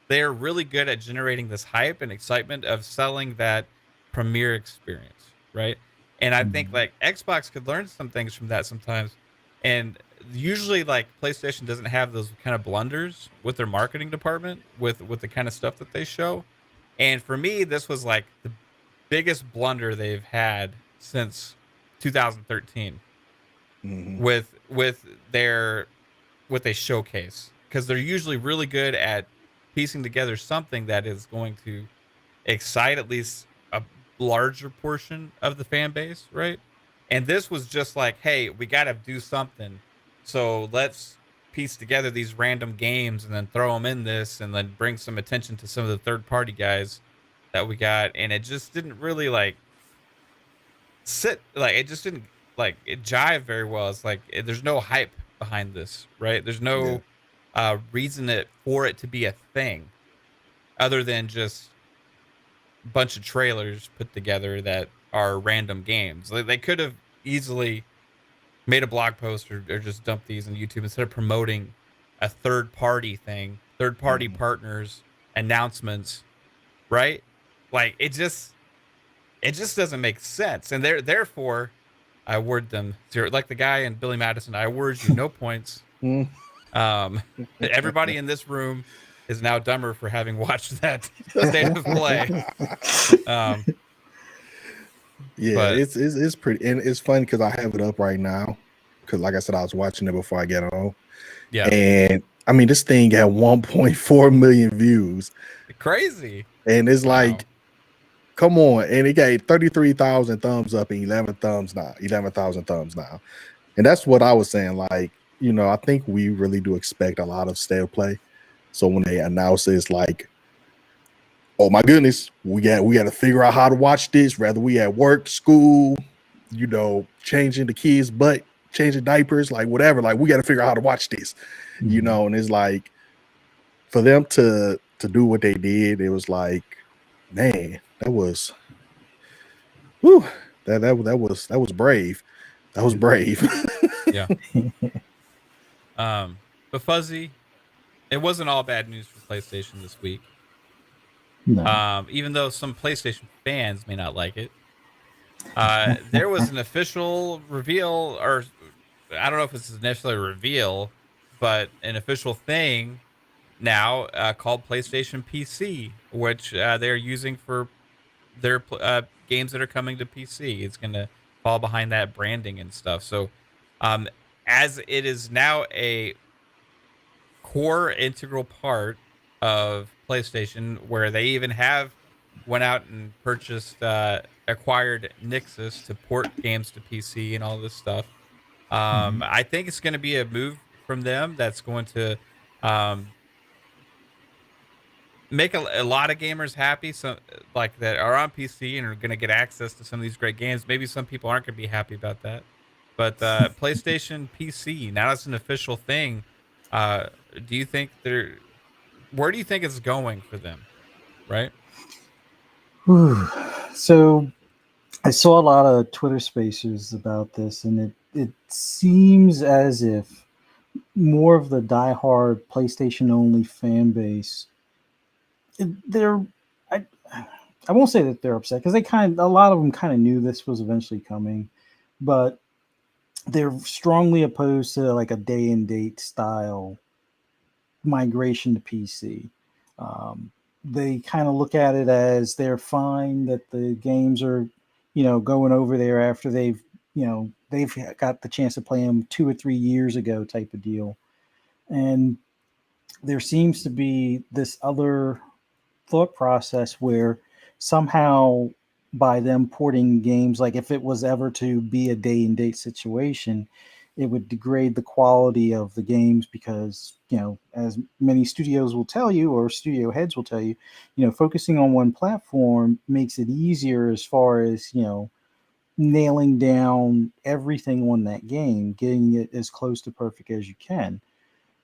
they're really good at generating this hype and excitement of selling that premiere experience, right? And I think Mhm. like Xbox could learn some things from that sometimes. And usually like PlayStation doesn't have those kind of blunders with their marketing department with the kind of stuff that they show. And for me, this was like the biggest blunder they've had since 2013 Hmm. with their what they showcase, because they're usually really good at piecing together something that is going to excite at least a larger portion of the fan base, right? And this was just like, hey, we got to do something. So let's piece together these random games and then throw them in this and then bring some attention to some of the third party guys that we got. And it just didn't really like sit, like it just didn't like it jive very well. It's like there's no hype behind this, right? There's Yeah. no reason for it to be a thing other than just bunch of trailers put together that are random games. Like, they could have easily made a blog post or just dumped these on YouTube instead of promoting a third party thing, third party Hmm. partners, announcements, right? Like it just doesn't make sense. And therefore I award them zero. Like the guy in Billy Madison, I award you no points. Um Everybody in this room is now dumber for having watched that state of play. Um Yeah, but it's pretty, and it's funny because I have it up right now. Because, like I said, I was watching it before I get on, yeah, and I mean, this thing got 1.4 million views, crazy. and it's Wow. like, come on, and it got 33,000 thumbs up and 11,000 thumbs now, and that's what I was saying. Like, I think we really do expect a lot of stale play. So when they announce it, it's like, oh my goodness, we got to figure out how to watch this. Whether we at work, school, changing the kids' butt, changing diapers, like whatever. Like we got to figure out how to watch this, Mhm. and it's like for them to do what they did, it was like, man, that was whew, that was brave. That was brave. Yeah. Um but Fuzzy, it wasn't all bad news for PlayStation this week. No. Even though some PlayStation fans may not like it. There was an official reveal, or I don't know if it's necessarily a reveal, but an official thing now called PlayStation PC, which they're using for their games that are coming to PC. It's going to fall behind that branding and stuff. So, um, as it is now a core integral part of PlayStation, where they even have went out and purchased acquired Nixus to port games to PC and all this stuff. Mhm. I think it's going to be a move from them that's going to um, make a lot of gamers happy. So like that are on PC and are going to get access to some of these great games. Maybe some people aren't going to be happy about that, but PlayStation PC, now it's an official thing. Uh, do you think they're where do you think it's going for them? Right? Whew. So I saw a lot of Twitter spaces about this, and it seems as if more of the diehard PlayStation only fan base, they're I I won't say that they're upset because a lot of them kind of knew this was eventually coming, but they're strongly opposed to like a day and date style migration to PC. Um, they kind of look at it as they're fine that the games are, going over there after they've got the chance to play them 2 or 3 years ago type of deal. And there seems to be this other thought process where somehow by them porting games, like if it was ever to be a day and date situation, it would degrade the quality of the games because, as many studios will tell you or studio heads will tell you, focusing on one platform makes it easier as far as, nailing down everything on that game, getting it as close to perfect as you can.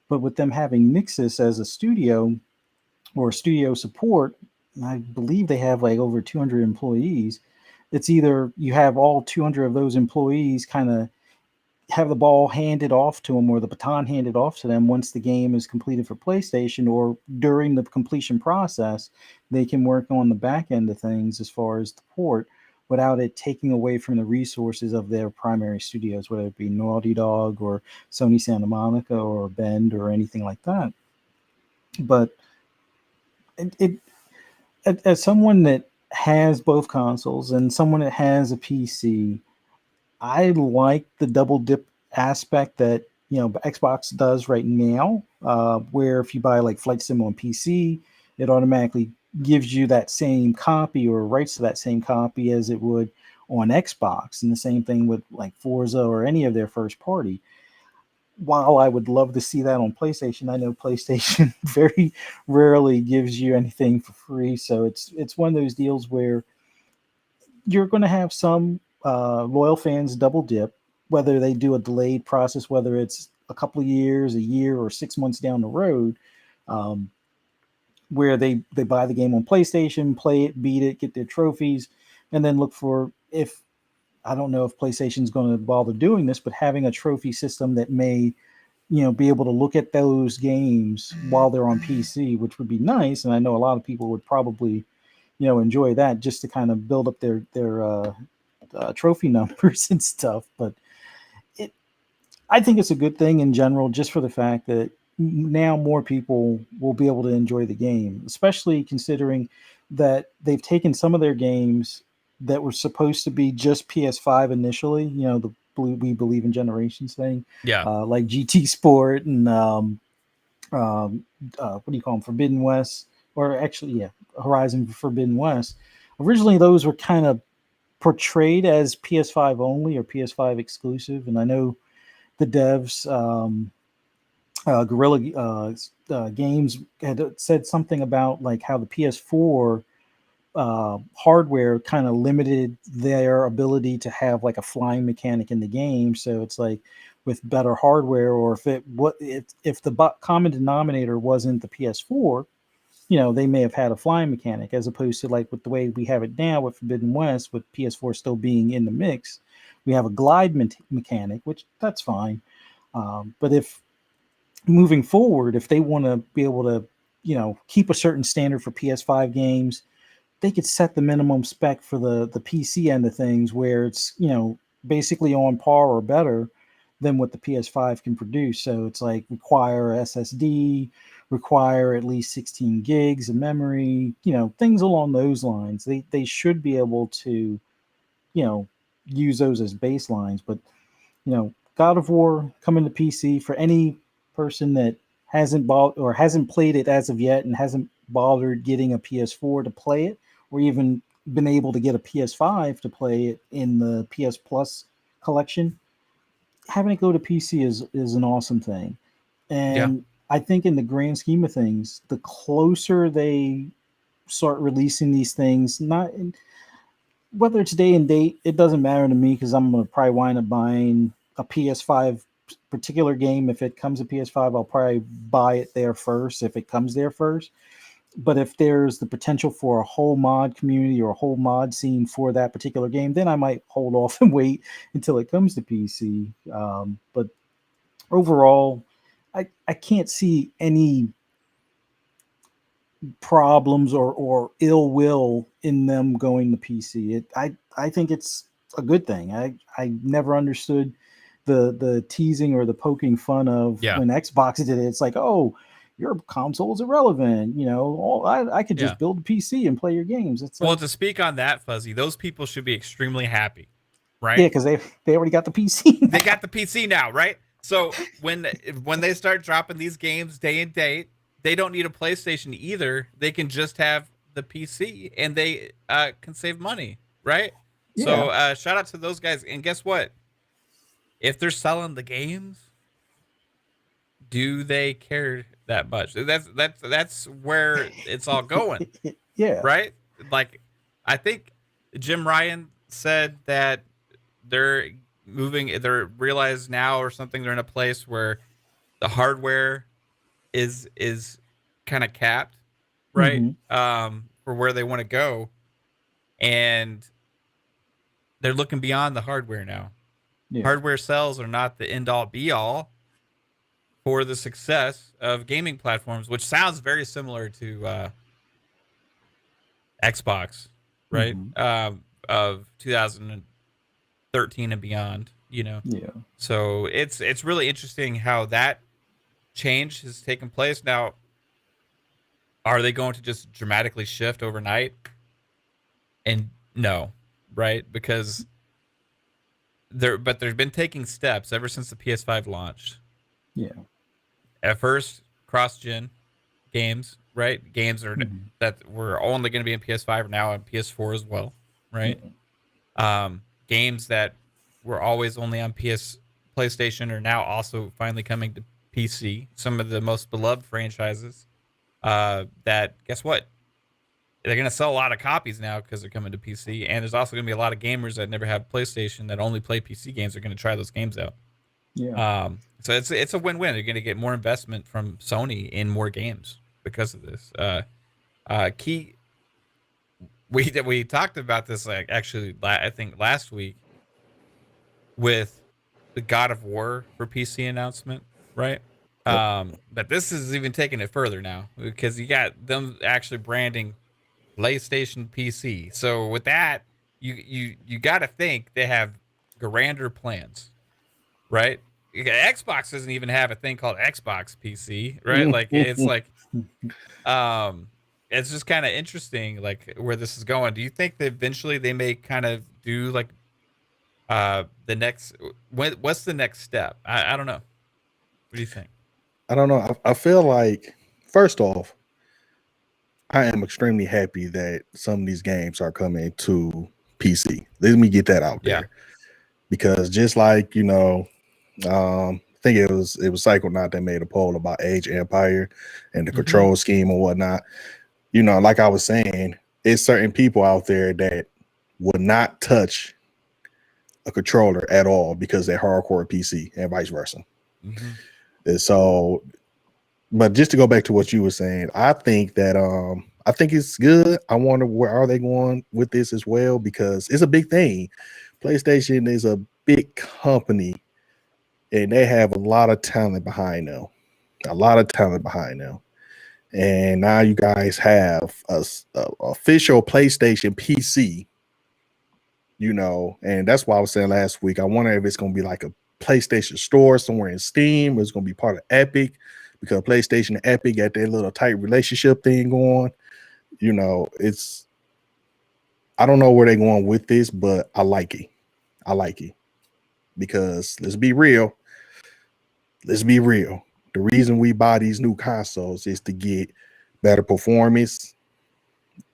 But with them having Nixus as a studio, or studio support, I believe they have like over 200 employees. It's either you have all 200 of those employees kind of have the ball handed off to them or the baton handed off to them once the game is completed for PlayStation, or during the completion process, they can work on the back end of things as far as the port without it taking away from the resources of their primary studios, whether it be Naughty Dog or Sony Santa Monica or Bend or anything like that. But it as someone that has both consoles and someone that has a PC, I like the double dip aspect that Xbox does right now, where if you buy like Flight Sim on PC, it automatically gives you that same copy or rights to that same copy as it would on Xbox, and the same thing with like Forza or any of their first party. While I would love to see that on PlayStation, I know PlayStation very rarely gives you anything for free, so it's one of those deals where you're going to have some loyal fans double dip, whether they do a delayed process, whether it's a couple of years, a year, or 6 months down the road, um, where they buy the game on PlayStation, play it, beat it, get their trophies, and then look for, if I don't know if PlayStation's going to bother doing this, but having a trophy system that may be able to look at those games while they're on PC, which would be nice. And I know a lot of people would probably enjoy that just to kind of build up their trophy numbers and stuff. But it, I think it's a good thing in general, just for the fact that now more people will be able to enjoy the game, especially considering that they've taken some of their games that were supposed to be just PS5 initially. The we believe in generations thing, Yeah. like GT Sport and um, what do you call them, Forbidden West, or actually, yeah, Horizon Forbidden West. Originally, those were kind of portrayed as PS5 only or PS5 exclusive, and I know the devs, Guerrilla Games, had said something about like how the PS4 hardware kind of limited their ability to have like a flying mechanic in the game. So it's like with better hardware, or if the common denominator wasn't the PS4, they may have had a flying mechanic, as opposed to like with the way we have it now with Forbidden West, with PS4 still being in the mix. We have a glide mechanic, which that's fine. But if moving forward, if they want to be able to, keep a certain standard for PS5 games, they could set the minimum spec for the PC end of things, where it's basically on par or better than what the PS5 can produce. So it's like require SSD, require at least 16 gigs of memory, things along those lines. They should be able to use those as baselines. But God of War coming to PC, for any person that hasn't bought or hasn't played it as of yet and hasn't bothered getting a PS4 to play it, or even been able to get a PS5 to play it in the PS Plus collection, having it go to PC is an awesome thing. Yeah. And I think in the grand scheme of things, the closer they start releasing these things, not whether it's day and date, it doesn't matter to me, because I'm gonna probably wind up buying a PS5 particular game. If it comes to PS5, I'll probably buy it there first if it comes there first. But if there's the potential for a whole mod community or a whole mod scene for that particular game, then I might hold off and wait until it comes to PC. But overall, I can't see any problems or ill will in them going to PC. I think it's a good thing. I never understood the teasing or the poking fun of Yeah. when Xbox did it. It's like, oh, your console is irrelevant. I could Yeah. just build a PC and play your games. It's Well, like, to speak on that, Fuzzy, those people should be extremely happy, yeah, right? because they already got the PC They now. got the PC now, right? So when they start dropping these games day and date, they don't need a PlayStation either. They can just have the PC, and they can save money, right? Yeah. So shout out to those guys. And guess what? If they're selling the games, do they care that much? That's where it's all going, Yeah. right? Like, I think Jim Ryan said that they're they're realized now or something, they're in a place where the hardware is kind of capped, right? Hmm. For where they want to go, and they're looking beyond the hardware now. Hardware sales are not the end all be all for the success of gaming platforms, which sounds very similar to Xbox, right? Of 2013 and beyond, Yeah. So it's really interesting how that change has taken place. Now, are they going to just dramatically shift overnight? And no, right? Because they've been taking steps ever since the PS5 launched. Yeah. At first, cross-gen games, right? Games are that were only going to be in PS5 are now on PS4 as well, right? Games that were always only on PlayStation are now also finally coming to PC. Some of the most beloved franchises that, guess what? They're going to sell a lot of copies now because they're coming to PC. And there's also going to be a lot of gamers that never have PlayStation that only play PC games are going to try those games out. Yeah. So it's a win-win. They're going to get more investment from Sony in more games because of this. Key, we talked about this like actually I think last week with the God of War for PC announcement, right? But this is even taking it further now because you got them actually branding PlayStation PC. So with that, you got to think they have grander plans, right? Xbox doesn't even have a thing called Xbox PC, right? Like um it's just kind of interesting like where this is going. Do you think that eventually they may kind of do like the next what's the next step? I don't know. What do you think? I don't know. I feel like, first off, I am extremely happy that some of these games are coming to PC. Let me get that out there. Because just like, I think it was Psychonaut that made a poll about Age of Empire and the control scheme and whatnot. Like I was saying, it's certain people out there that would not touch a controller at all because they're hardcore PC and vice versa. And so, but just to go back to what you were saying, I think that I think it's good. I wonder where are they going with this as well, because it's a big thing. PlayStation is a big company and they have a lot of talent behind them. And now you guys have a official PlayStation PC, and that's why I was saying last week, I wonder if it's going to be like a PlayStation store somewhere in Steam, or it's going to be part of Epic, because PlayStation and Epic got their little tight relationship thing going. I don't know where they're going with this, but I like it. Because let's be real. The reason we buy these new consoles is to get better performance,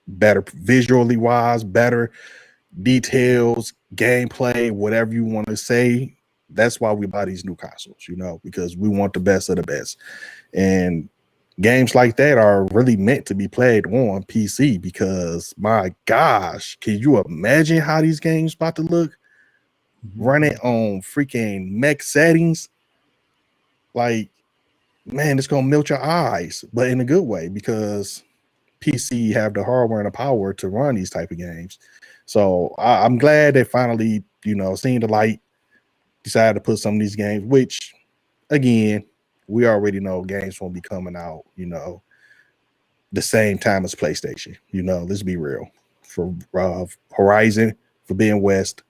better visually wise, better details, gameplay, whatever you want to say. That's why we buy these new consoles, because we want the best of the best. And games like that are really meant to be played on PC, because my gosh, can you imagine how these games about to look running on freaking mech settings? Like, man, it's gonna melt your eyes, but in a good way, because PC have the hardware and the power to run these type of games. So I'm glad they finally, seeing the light, decided to put some of these games, which again, we already know games won't be coming out, the same time as PlayStation. Let's be real. For Horizon, for being West,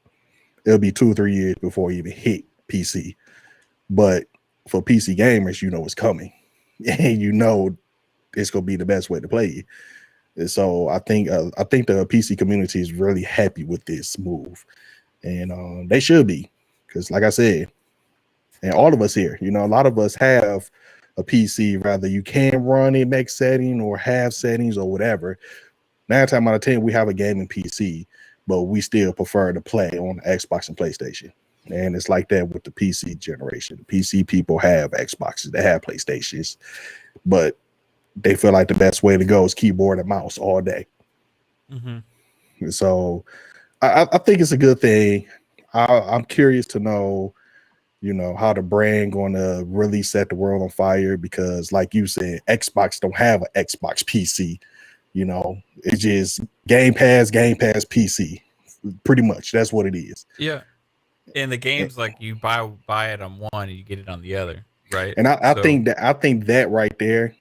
it'll be 2 or 3 years before it even hit PC. But for PC gamers, it's coming, and it's gonna be the best way to play it. And so I think the PC community is really happy with this move, and they should be, because like I said, and all of us here, a lot of us have a PC, rather you can run a mech setting or have settings or whatever. 9 times out of 10, we have a gaming PC, but we still prefer to play on Xbox and PlayStation. And it's like that with the PC generation. The PC people have Xboxes, they have PlayStations, but they feel like the best way to go is keyboard and mouse all day. And so I think it's a good thing. I'm curious to know, how the brand going to really set the world on fire, because like you said, Xbox don't have an Xbox PC. It's just Game Pass PC. Pretty much that's what it is. Yeah. in the games, like you buy it on one and you get it on the other, right? And I So think that right there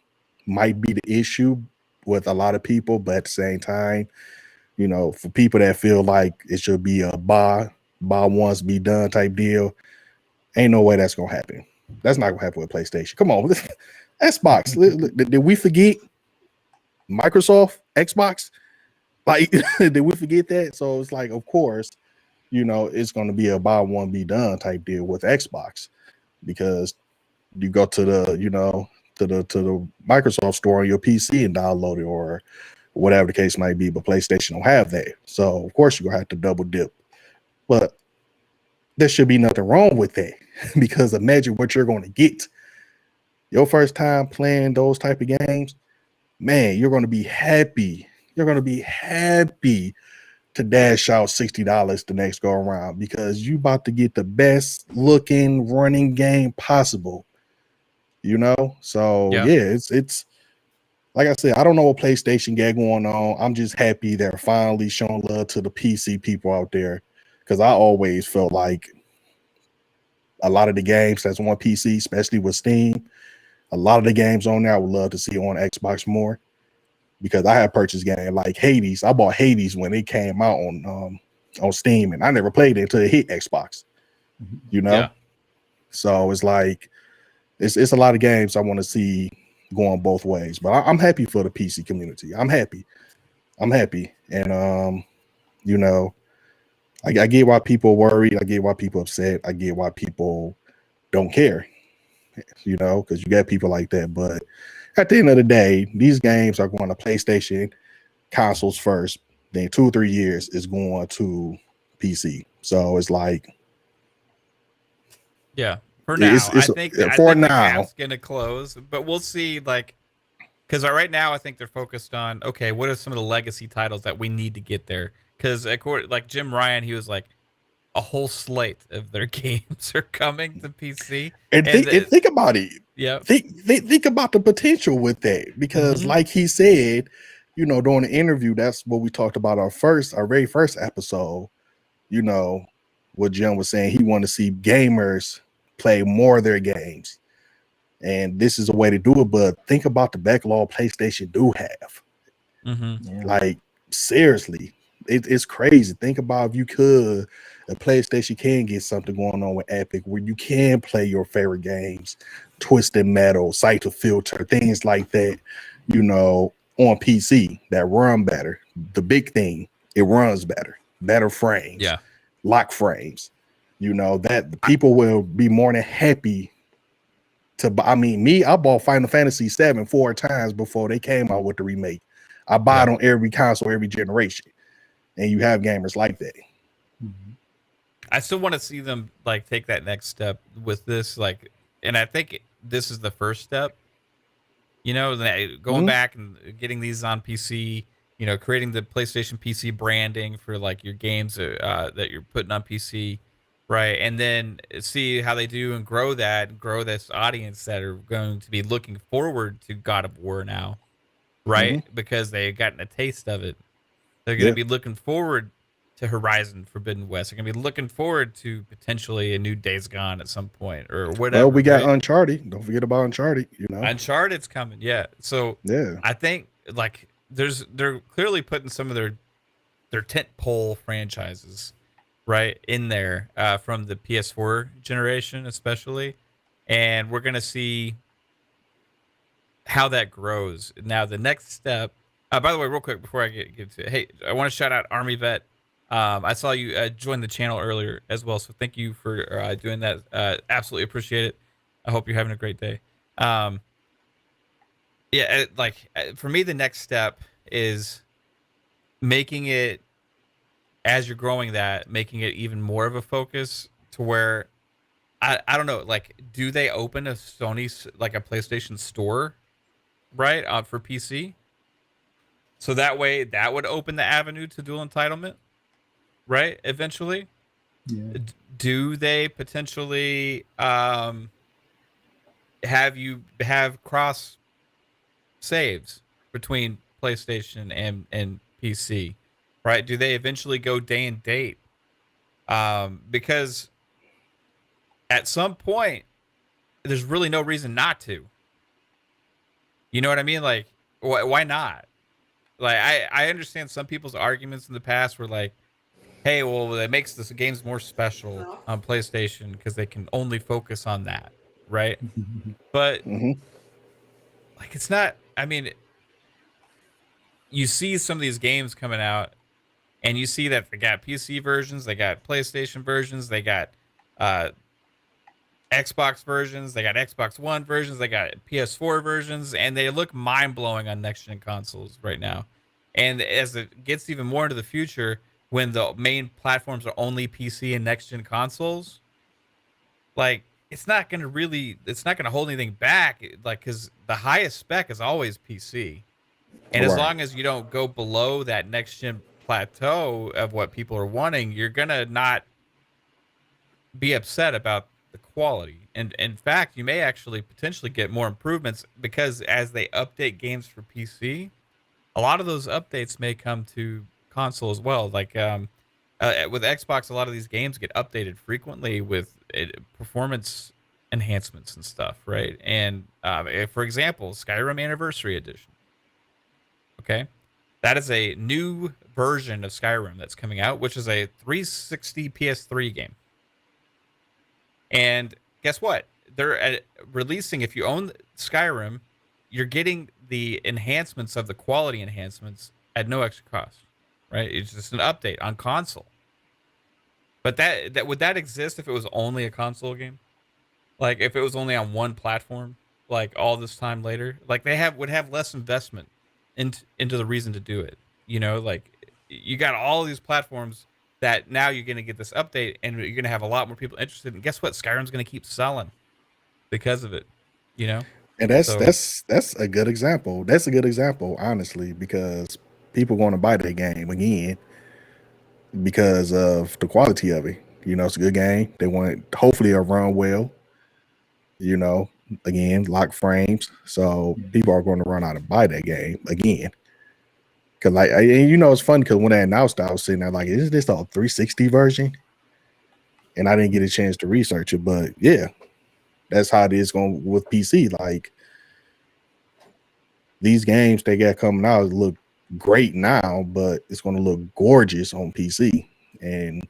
might be the issue with a lot of people, but at the same time, you know, for people that feel like it should be a buy once be done type deal, ain't no way that's gonna happen. That's not gonna happen with PlayStation. Come on, Xbox. Did we forget Microsoft, Xbox? Like, did we forget that? So it's like, of course, you know, it's gonna be a buy one be done type deal with Xbox because you go to the, you know, to the Microsoft store on your PC and download it or whatever the case might be, but PlayStation don't have that. So of course you're gonna have to double dip. But there should be nothing wrong with that because imagine what you're going to get. Your first time playing those type of games, man, you're going to be happy. You're going to be happy to dash out $60 the next go around because you about to get the best looking running game possible. You know, so yeah, yeah, it's like I said, I don't know what PlayStation got going on. I'm just happy they're finally showing love to the PC people out there because I always felt like a lot of the games that's on PC, especially with Steam, a lot of the games on there I would love to see on Xbox more because I have purchased games like Hades. I bought Hades when it came out on Steam, and I never played it until it hit Xbox. You know, yeah, so it's like it's a lot of games I want to see going both ways. But I'm happy for the PC community. I'm happy, and you know, I get why people worried. I get why people upset. I get why people don't care. You know, because you got people like that. But at the end of the day, these games are going to PlayStation consoles first. Then 2 or 3 years is going to PC. So it's like yeah. For now, it's I for think the now. gap's gonna close, but we'll see. Like, because right now I think they're focused on okay, what are some of the legacy titles that we need to get there? Because according like Jim Ryan, he was like a whole slate of their games are coming to PC, And and think about it. yeah, Think about the potential with that because, mm-hmm, like he said, you know, during the interview, that's what we talked about our very first episode. You know, what Jim was saying, he wanted to see gamers play more of their games, and this is a way to do it. But think about the backlog PlayStation do have. mm-hmm, Yeah. Like seriously, it's crazy. Think about if you could, a PlayStation can get something going on with Epic where you can play your favorite games, Twisted Metal, Cycle Filter, things like that. You know, on PC that run better. The big thing, it runs better, better frames, yeah. lock frames. You know that the people will be more than happy to buy. I mean, me, I bought Final Fantasy 7 4 times before they came out with the remake. I buy Yeah. it on every console, every generation, and you have gamers like that. Mhm. I still want to see them like take that next step with this, like, and I think this is the first step. You know, going Mhm. back and getting these on PC. You know, creating the PlayStation PC branding for like your games that you're putting on PC, right? And then see how they do and grow that, and grow this audience that are going to be looking forward to God of War now, Mhm. right? Because they've gotten a taste of it. They're going to Yeah. be looking forward to Horizon Forbidden West. They're going to be looking forward to potentially a new Days Gone at some point or Well, whatever, we got right? Uncharted. Don't forget about Uncharted. You know. Uncharted's coming, yeah. So Yeah. I think like they're clearly putting some of their tent pole franchises right in there from the PS4 generation, especially, and we're gonna see how that grows. Now, the next step. By the way, real quick before I get to it, hey, I want to shout out Army Vet. I saw you join the channel earlier as well, so thank you for doing that. Absolutely appreciate it. I hope you're having a great day. Um, yeah, for me, the next step is making it as you're growing that, making it even more of a focus to where I don't know, like, do they open a like a PlayStation store, right, for PC? So that way, that would open the avenue to dual entitlement, right? Eventually, Yeah. Do they potentially have you have cross saves between PlayStation and PC, right? Do they eventually go day and date Because at some point, there's really no reason not to. You know what I mean? Like, why not? Like, I understand some people's arguments in the past were like, hey, well, it makes the games more special on PlayStation because they can only focus on that, right? But Hmm. like, it's not. I mean, you see some of these games coming out, and you see that they got PC versions, they got PlayStation versions, they got uh, Xbox versions, they got Xbox One versions, they got PS4 versions, and they look mind blowing on next gen consoles right now. And as it gets even more into the future, when the main platforms are only PC and next gen consoles, like it's not gonna hold anything back. Like, because the highest spec is always PC, and as Right. long as you don't go below that next gen plateau of what people are wanting, you're gonna not be upset about the quality. And in fact, you may actually potentially get more improvements because as they update games for PC, a lot of those updates may come to console as well. Like with Xbox, a lot of these games get updated frequently with performance enhancements and stuff, right? And for example, Skyrim Anniversary Edition. Okay, that is a new version of Skyrim that's coming out, which is a 360 PS3 game. And guess what? They're releasing, if you own Skyrim, you're getting the enhancements of the quality enhancements at no extra cost, right? It's just an update on console. But that would that exist if it was only a console game? Like if it was only on one platform, like all this time later, like they have would have less investment into the reason to do it. You know, like you got all these platforms that now you're going to get this update and you're going to have a lot more people interested. And guess what? Skyrim's going to keep selling because of it. You know, And so that's a good example. That's a good example, honestly, because people want to buy that game again because of the quality of it. You know, it's a good game. They want hopefully it'll run well. You know, again, lock frames, so people are going to run out and buy that game again. Cause like, and you know, it's funny because when they announced, I was sitting there like, is this a 360 version? And I didn't get a chance to research it, but yeah, that's how it is going with PC. Like these games they got coming out look great now, but it's going to look gorgeous on PC. And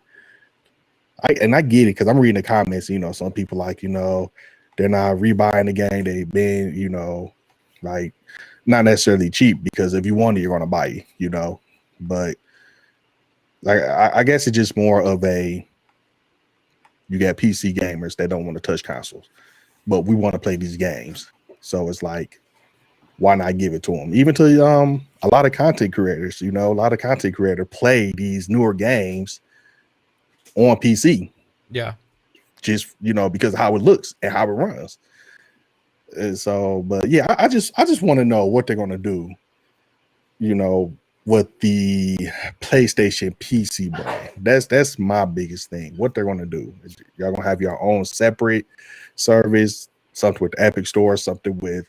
I get it because I'm reading the comments. You know, some people like, you know, they're not rebuying the game. They've been, you know, like not necessarily cheap because if you want it, you're going to buy it. You know, but like I guess it's just more of a you got PC gamers that don't want to touch consoles, but we want to play these games. So it's like, why not give it to them? Even to a lot of content creators, you know, a lot of content creators play these newer games on PC, yeah, just you know, because of how it looks and how it runs. And so, but yeah, I just want to know what they're gonna do, you know, with the PlayStation PC brand. That's my biggest thing. What they're gonna do. Y'all gonna have your own separate service, something with the Epic Store, something with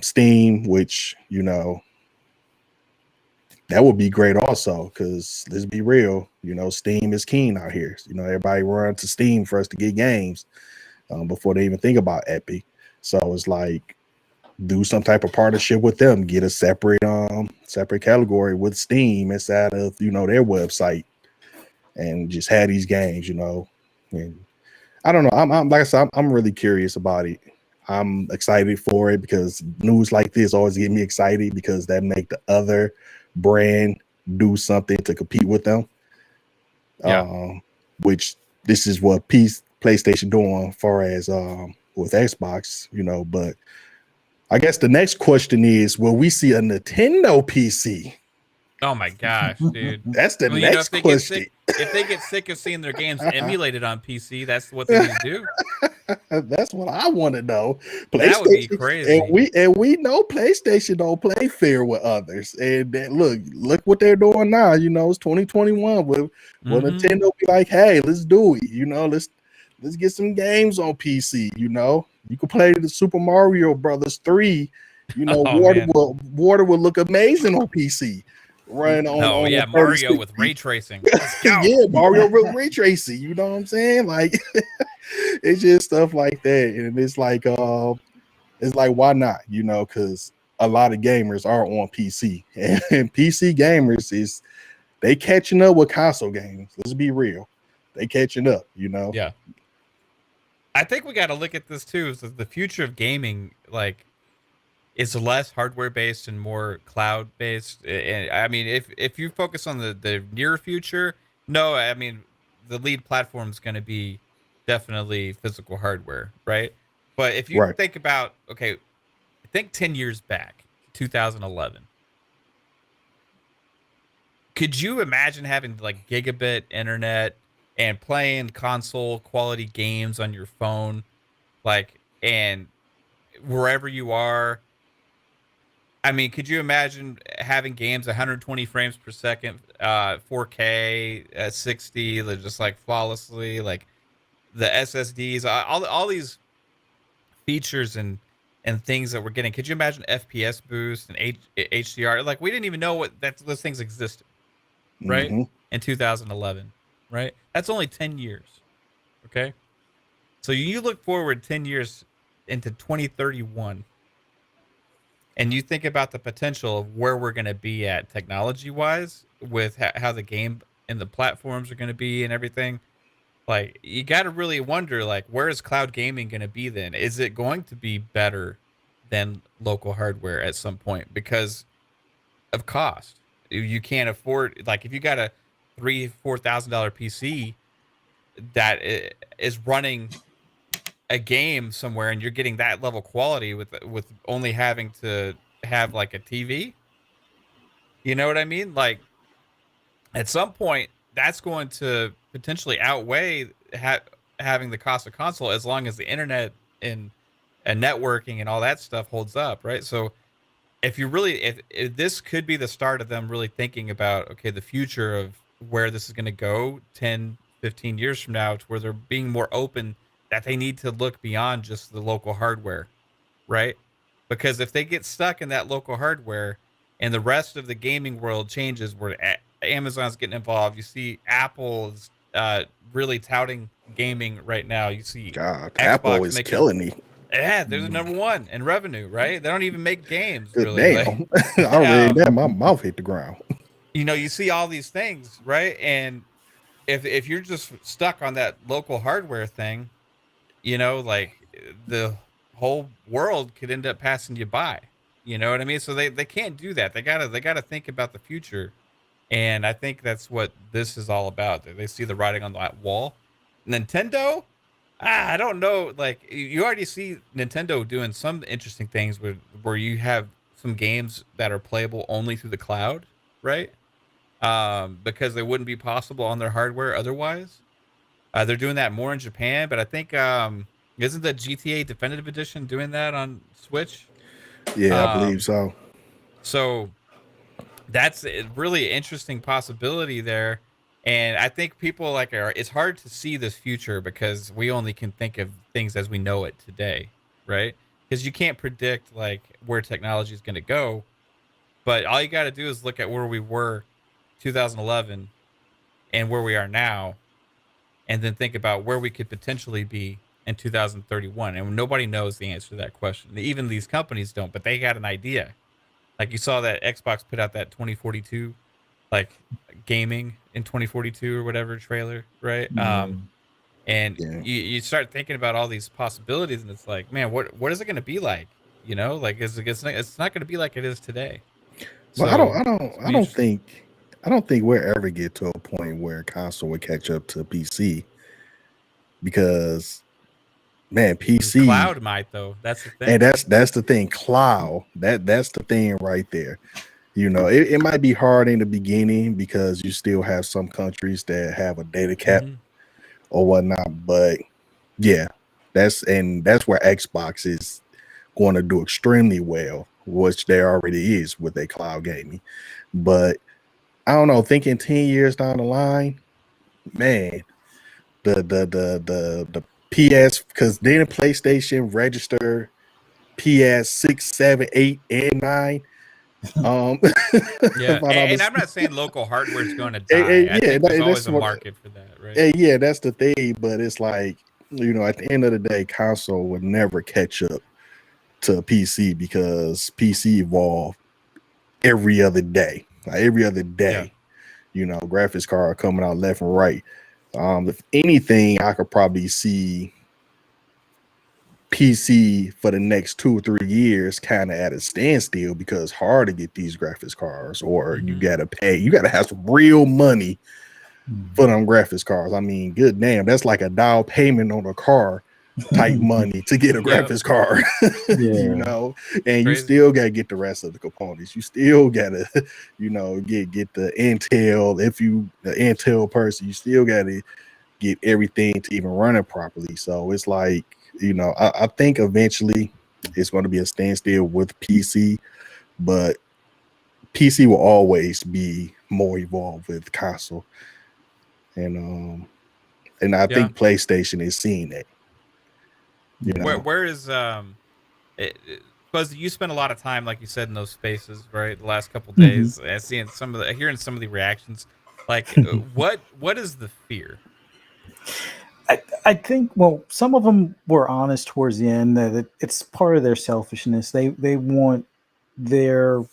Steam, which you know that would be great also. Because let's be real, you know, Steam is king out here. You know, everybody run to Steam for us to get games before they even think about Epic. So it's like do some type of partnership with them, get a separate category with Steam inside of you know their website, and just have these games. You know, and I don't know. I'm like I said, I'm really curious about it. I'm excited for it because news like this always get me excited because that make the other brand do something to compete with them. yeah. Which this is what PlayStation doing far as with Xbox, you know. But I guess the next question is, will we see a Nintendo PC? Oh my gosh, dude. That's the Well, you know, next question. if they get sick of seeing their games emulated on PC, that's what they need to do. That's what I want to know. That would be PlayStation, crazy. and we know PlayStation don't play fair with others. And look what they're doing now. You know, it's 2021. Will Mm-hmm. Nintendo be like, hey, let's do it? You know, let's get some games on PC. You know, you can play the Super Mario Brothers 3. You know, Oh man. water will look amazing on PC. run Oh on yeah, a 30, Mario with 60. ray tracing. Let's go. Yeah, Mario with ray tracing. You know what I'm saying? Like, it's just stuff like that, and it's like why not? You know, because a lot of gamers are on PC, and PC gamers is they catching up with console games. Let's be real, they catching up. You know. Yeah. I think we got to look at this too. Is that the future of gaming, like, is less hardware based and more cloud based. And I mean, if you focus on the near future, no, I mean the lead platform is going to be definitely physical hardware, right? But if you Right. think about, okay, think 10 years back, 2011. Could you imagine having like gigabit internet and playing console quality games on your phone, like, and wherever you are? I mean, could you imagine having games 120 frames per second, 4K, 60, just like flawlessly, like the SSDs, all these features and things that we're getting? Could you imagine FPS boost and HDR? Like, we didn't even know what those things existed, right? Mm-hmm. In 2011, right? That's only 10 years. Okay. So you look forward 10 years into 2031, and you think about the potential of where we're going to be at technology wise with how the game and the platforms are going to be and everything. Like, you got to really wonder, like, where is cloud gaming going to be then? Is it going to be better than local hardware at some point because of cost? You can't afford, like, if you got a $3,000-4,000 PC that is running a game somewhere and you're getting that level quality with only having to have like a TV. You know what I mean? Like, at some point that's going to potentially outweigh having the cost of console, as long as the internet and networking and all that stuff holds up, right? So if you really, if this could be the start of them really thinking about, okay, the future of where this is going to go 10, 15 years from now, to where they're being more open, that they need to look beyond just the local hardware, right? Because if they get stuck in that local hardware and the rest of the gaming world changes, where Amazon's getting involved, you see Apple's really touting gaming right now. You see God, Apple Xbox is making, killing me. yeah, they're the number one in revenue, right? They don't even make games Good really. Like, damn. I read um, that. My mouth hit the ground. you see all these things, right? And if you're just stuck on that local hardware thing, like, the whole world could end up passing you by. You know what I mean? So they can't do that. They gotta think about the future. And I think that's what this is all about. They see the writing on that wall. Nintendo, I don't know. Like, you already see Nintendo doing some interesting things where you have some games that are playable only through the cloud, right? Because they wouldn't be possible on their hardware otherwise. They're doing that more in Japan, but I think, isn't the GTA Definitive Edition doing that on Switch? Yeah, I believe Um, so. so that's a really interesting possibility there. And I think people, like, it's hard to see this future because we only can think of things as we know it today, right? Because you can't predict like where technology is going to go, but all you got to do is look at where we were 2011 and where we are now, and then think about where we could potentially be in 2031. And nobody knows the answer to that question. Even these companies don't, but they got an idea. Like, you saw that Xbox put out that 2042, like, gaming in 2042 or whatever trailer, right? Mm. And Yeah. you start thinking about all these possibilities, and it's like, man, what is it going to be like? Like, it's not going to be like it is today. But So it's gonna be interesting. I don't think we'll ever get to a point where console will catch up to PC because man, PC Cloud might, though. That's the and thing. that's the thing. Cloud, that's the thing right there. You know, it might be hard in the beginning because you still have some countries that have a data cap Hmm. or whatnot. But yeah, that's where Xbox is going to do extremely well, which there already is with their cloud gaming. But I don't know, thinking 10 years down the line, man, the PS, because then PlayStation register PS 6, 7, 8, and 9. Um, Yeah, if I'm not and I'm not mistaken. saying local hardware is going to die. I Yeah, think there's always that's a what. market for that, right? Yeah, that's the thing. But it's like, at the end of the day, console would never catch up to PC because PC evolve every other day. Like every other Yeah. day, graphics card coming out left and right. If anything, I could probably see PC for the next 2 or 3 years kind of at a standstill because it's hard to get these graphics cards, or you Hmm. gotta pay, you gotta have some real money for them graphics cards. I mean, good damn, that's like a down payment on a car type money to get a Yeah. graphics card, Yeah. and you Crazy. still gotta get the rest of the components. You still gotta, get the Intel. If you the Intel person, you still gotta get everything to even run it properly. So it's like, I think eventually it's going to be a standstill with PC, but PC will always be more evolved with console. And I Yeah. think PlayStation is seeing that, you Yeah. Where know. where is Buzz, you spent a lot of time, like you said, in those spaces, right? The last couple Mhm. days, seeing hearing some of the reactions. Like, what is the fear? I think, well, some of them were honest towards the end that it's part of their selfishness. They want their,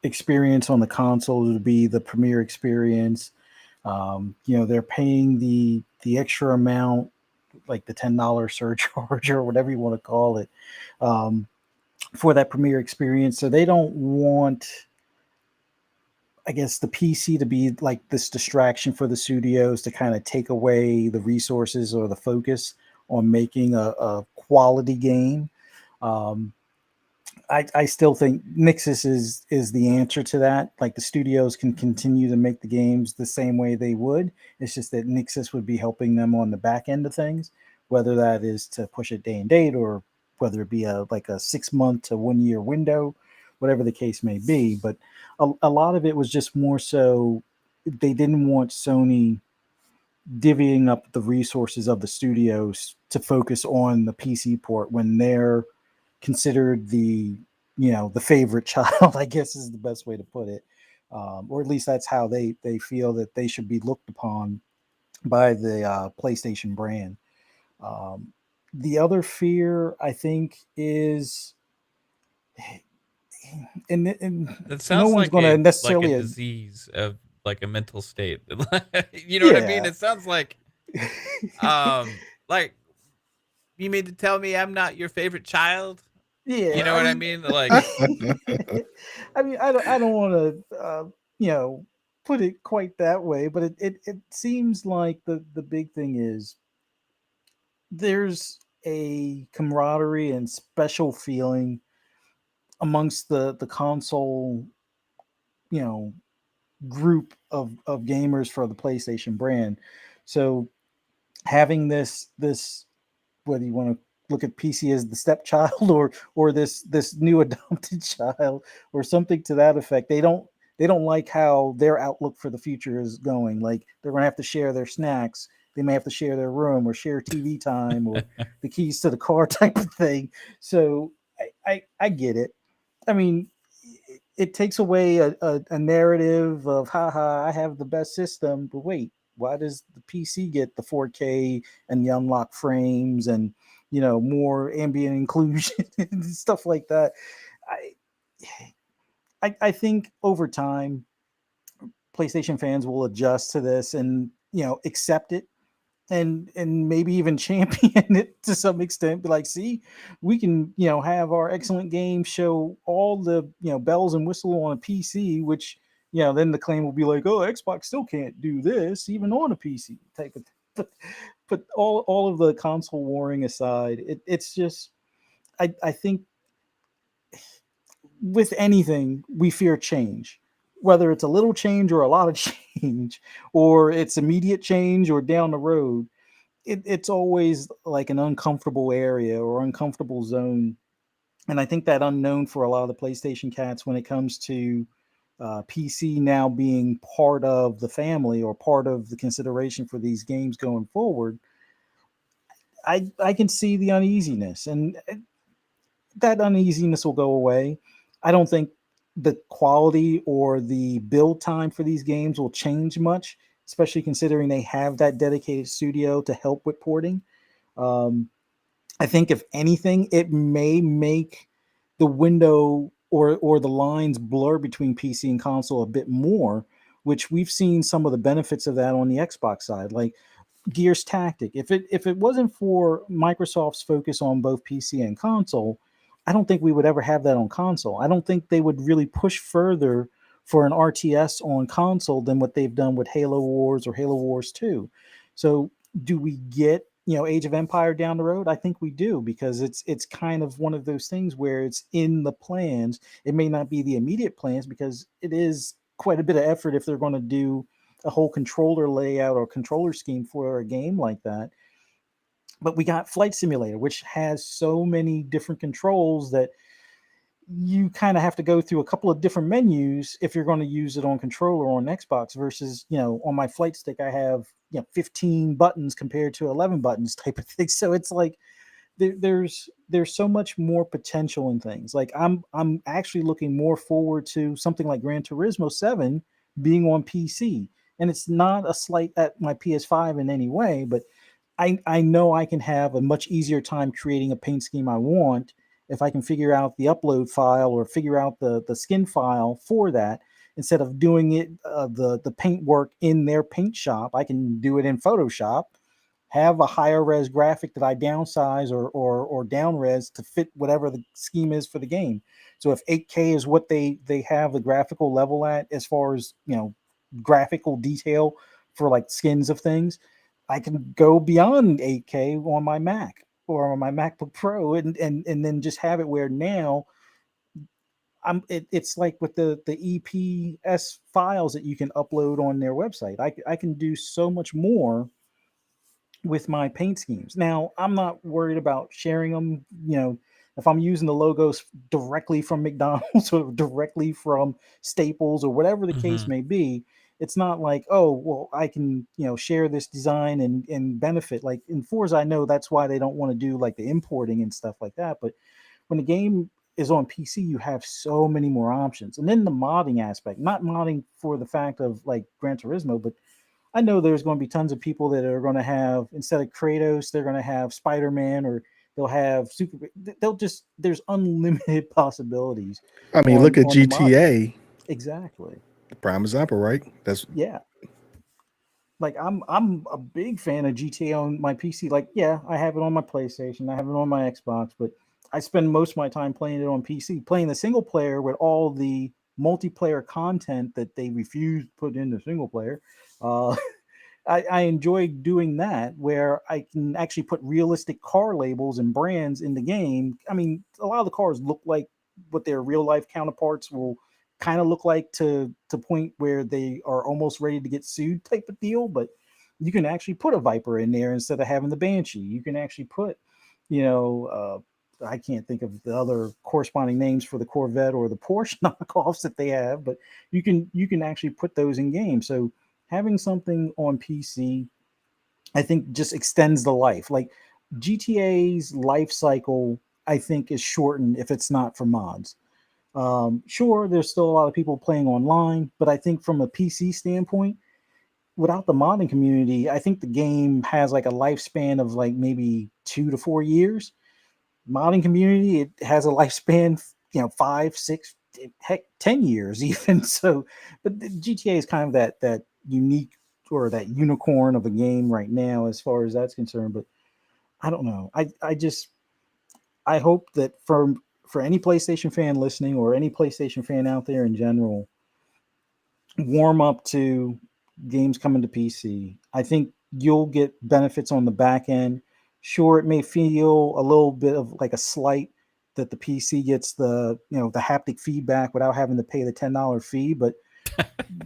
experience on the console to be the premier experience. They're paying the extra amount, like the $10 surcharge or whatever you want to call it, um, for that premier experience. So they don't want, I guess, the PC to be like this distraction for the studios to kind of take away the resources or the focus on making a quality game. Um, I still think Nixus is the answer to that. Like the studios can continue to make the games the same way they would. It's just that Nixus would be helping them on the back end of things, whether that is to push it day and date or whether it be a 6 month to 1 year window, whatever the case may be. But a lot of it was just more so they didn't want Sony divvying up the resources of the studios to focus on the PC port when they're considered the favorite child. I guess is the best way to put it, or at least that's how they feel that they should be looked upon by the PlayStation brand. Um, the other fear I think is, and That no sounds one's like going to a necessarily, disease of like a mental state. You know what I mean? yeah, It sounds like you mean to tell me I'm not your favorite child? You yeah. know I what I mean, mean? Like, I don't want to, you know, put it quite that way, but it seems like the big thing is there's a camaraderie and special feeling amongst the console, you know, group of gamers for the PlayStation brand. So having this, whether you want to look at PC as the stepchild or this new adopted child or something to that effect. They don't like how their outlook for the future is going. Like they're gonna have to share their snacks. They may have to share their room or share TV time or the keys to the car type of thing. So I get it. I mean, it takes away a narrative of haha, I have the best system, but wait, why does the PC get the 4K and the unlock frames and more ambient inclusion and stuff like that? I, I think over time PlayStation fans will adjust to this and accept it and maybe even champion it to some extent. Be like, see, we can have our excellent game show all the bells and whistle on a PC, which then the claim will be like, oh, Xbox still can't do this even on a PC type of. But all of the console warring aside, it's just I think with anything we fear change, whether it's a little change or a lot of change, or it's immediate change or down the road. It's always like an uncomfortable area or uncomfortable zone. And I think that unknown for a lot of the PlayStation cats when it comes to PC now being part of the family or part of the consideration for these games going forward, I can see the uneasiness, and that uneasiness will go away. I don't think the quality or the build time for these games will change much, especially considering they have that dedicated studio to help with porting. Um, I think if anything, it may make the window or the lines blur between PC and console a bit more, which we've seen some of the benefits of that on the Xbox side. Like Gears Tactic. If it wasn't for Microsoft's focus on both PC and console, I don't think we would ever have that on console. I don't think they would really push further for an RTS on console than what they've done with Halo Wars or Halo Wars 2. So do we get, Age of Empire down the road? I think we do, because it's kind of one of those things where it's in the plans. It may not be the immediate plans because it is quite a bit of effort if they're going to do a whole controller layout or controller scheme for a game like that. But we got Flight Simulator, which has so many different controls that you kind of have to go through a couple of different menus if you're going to use it on controller or on Xbox versus, on my flight stick, I have, 15 buttons compared to 11 buttons type of thing. So it's like there's so much more potential in things. Like I'm actually looking more forward to something like Gran Turismo 7 being on PC. And it's not a slight at my PS5 in any way, but I know I can have a much easier time creating a paint scheme I want if I can figure out the upload file or figure out the skin file for that, instead of doing it the paint work in their paint shop. I can do it in Photoshop, have a higher res graphic that I downsize or down res to fit whatever the scheme is for the game. So if 8K is what they have the graphical level at, as far as graphical detail for like skins of things, I can go beyond 8K on my Mac or on my MacBook Pro, and then just have it where now it's like with the EPS files that you can upload on their website. I can do so much more with my paint schemes. Now, I'm not worried about sharing them. If I'm using the logos directly from McDonald's or directly from Staples or whatever the case Mm-hmm. may be, it's not like, oh, well, I can, share this design and benefit. Like in Forza, I know that's why they don't want to do like the importing and stuff like that. But when the game is on PC, you have so many more options. And then the modding aspect, not modding for the fact of like Gran Turismo, but I know there's going to be tons of people that are going to have, instead of Kratos, they're going to have Spider Man, or they'll have Super. They'll just, there's unlimited possibilities I mean, look at on the modding. GTA, Exactly. prime example, right? That's Yeah. Like I'm a big fan of GTA on my PC. Like, yeah, I have it on my PlayStation, I have it on my Xbox, but I spend most of my time playing it on PC, playing the single player with all the multiplayer content that they refuse to put in the single player. Uh, I enjoy doing that, where I can actually put realistic car labels and brands in the game. I mean, a lot of the cars look like what their real life counterparts will kind of look like, to point where they are almost ready to get sued type of deal. But you can actually put a Viper in there instead of having the Banshee. You can actually put, you know, I can't think of the other corresponding names for the Corvette or the Porsche knockoffs that they have, but you can actually put those in games. So having something on PC, I think, just extends the life. Like GTA's life cycle, I think, is shortened if it's not for mods. Sure, there's still a lot of people playing online, but I think from a PC standpoint, without the modding community, I think the game has like a lifespan of like maybe 2 to 4 years. Modding community, it has a lifespan, 5, 6, heck, 10 years even. So, but the GTA is kind of that unique, or that unicorn of a game right now as far as that's concerned. But I don't know. I hope that for any PlayStation fan listening, or any PlayStation fan out there in general, warm up to games coming to PC. I think you'll get benefits on the back end. Sure, it may feel a little bit of like a slight that the PC gets the haptic feedback without having to pay the $10 fee, but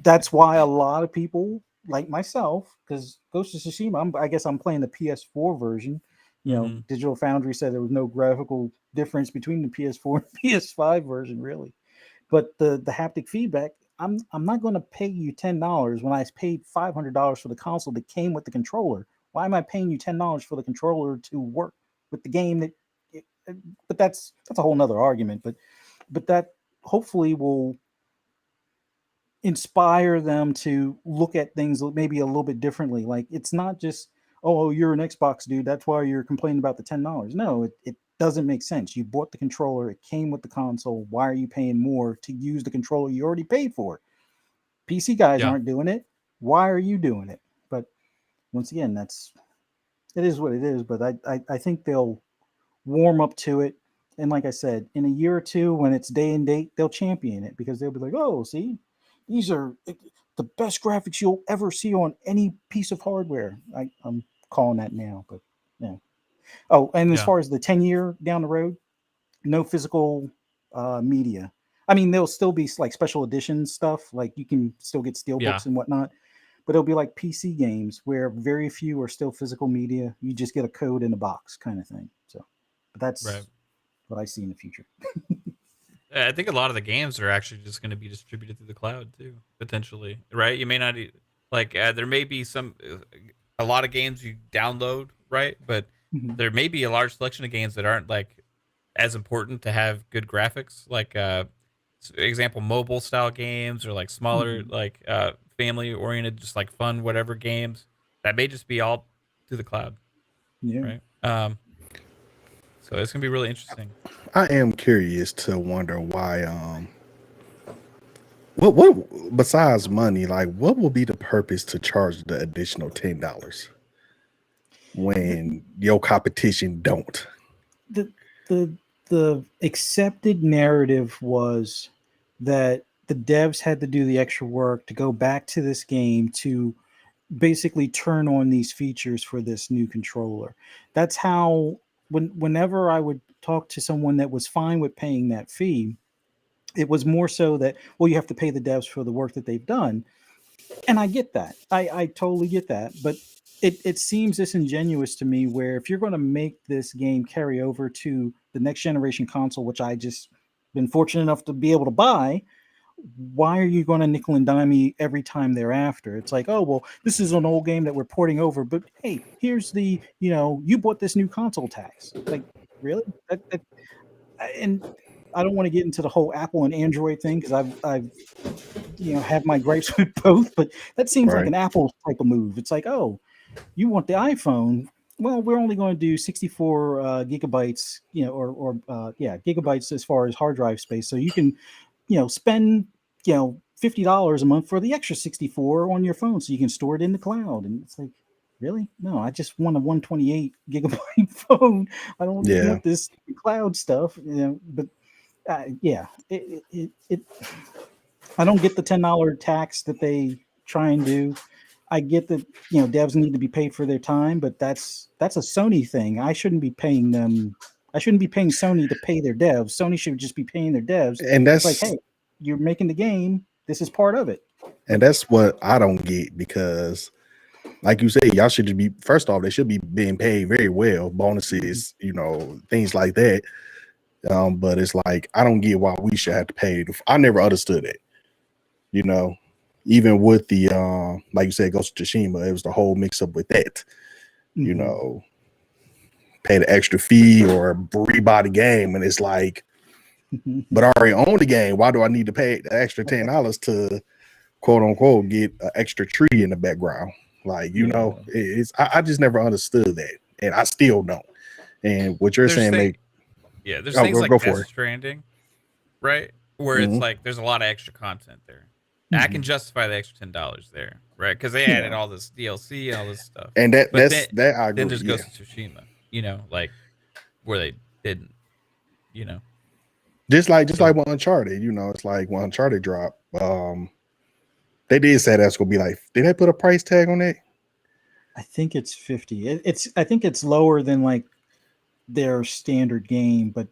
that's why a lot of people like myself, because Ghost of Tsushima, I guess I'm playing the PS4 version. Mm-hmm. Digital Foundry said there was no graphical difference between the PS4 and PS5 version, really. But the haptic feedback, I'm not going to pay you $10 when I paid $500 for the console that came with the controller. Why am I paying you $10 for the controller to work with the game? But that's a whole nother argument. But that hopefully will inspire them to look at things maybe a little bit differently. Like it's not just, oh, you're an Xbox dude, that's why you're complaining about the $10. No, it doesn't make sense. You bought the controller, it came with the console. Why are you paying more to use the controller you already paid for? PC guys Yeah. aren't doing it. Why are you doing it? But once again, it is what it is. But I think they'll warm up to it. And like I said, in a year or two, when it's day and date, they'll champion it because they'll be like, oh, see, these are the best graphics you'll ever see on any piece of hardware. I'm calling that now, but yeah. Oh, and as Yeah. far as the 10-year down the road, no physical media. I mean, there'll still be like special edition stuff, like you can still get steel Yeah. books and whatnot, but it'll be like PC games where very few are still physical media. You just get a code in a box kind of thing. So, but Right. that's what I see in the future. I think a lot of the games are actually just going to be distributed through the cloud too, potentially. Right? You may not like there may be some a lot of games you download, right? But Mhm. there may be a large selection of games that aren't like as important to have good graphics, like example mobile style games or like smaller Mhm. like family oriented, just like fun whatever games that may just be all through the cloud, Yeah. right? So it's gonna be really interesting. I am curious to wonder why. What besides money, like what will be the purpose to charge the additional $10 The when your competition don't? the the, the accepted narrative was that the devs had to do the extra work to go back to this game to basically turn on these features for this new controller. That's how whenever I would talk to someone that was fine with paying that fee, it was more so that, well, you have to pay the devs for the work that they've done. And I get that. I totally get that. But it seems disingenuous to me where if you're going to make this game carry over to the next generation console, which I just been fortunate enough to be able to buy, why are you going to nickel and dime me every time thereafter? It's like, oh, well, this is an old game that we're porting over, but hey, here's the, you bought this new console tax. Like, really? And I don't want to get into the whole Apple and Android thing because I've have my gripes with both, but that seems like Right. an Apple type of move. It's like, oh, you want the iPhone? Well, we're only going to do 64 gigabytes, or gigabytes as far as hard drive space. So you can, spend, $50 a month for the extra 64 on your phone, so you can store it in the cloud. And it's like, really? No, I just want a 128 gigabyte phone. I don't Yeah. want this cloud stuff. But yeah, it I don't get the $10 tax that they try and do. I get that devs need to be paid for their time, but that's a Sony thing. I shouldn't be paying them. I shouldn't be paying Sony to pay their devs. Sony should just be paying their devs. And It's like, that's hey, you're making the game. This is part of it. and But that's what I don't get because like you say, y'all should just be first off, they should be being paid very well, mhm, bonuses, things like that. But it's like I don't get why we should have to pay. I never understood it, you know. Even with the like you said, Ghost of Tsushima, it was the whole mix up with that, you mhm. know, pay the extra fee or rebuy the game, and it's like, but I already own the game. Why do I need to pay the extra $10 to quote unquote get an extra tree in the background? Like, Yeah. I just never understood that, and I still don't. And what you're There's saying thing, make yeah. There's oh things go like for Death it. Stranding, right? Where it's Mhm. like there's a lot of extra content there. I can Mhm. justify the extra $10 there, right? Because they added Yeah. all this DLC and all this stuff. And that But that's that I then agree. there's Yeah, Ghost of Tsushima, like where they didn't, you know. just like So when Uncharted, it's like when Uncharted dropped. They did say that's gonna be like. Did they put a price tag on it? I think it's 50. I think it's lower than like their standard game, but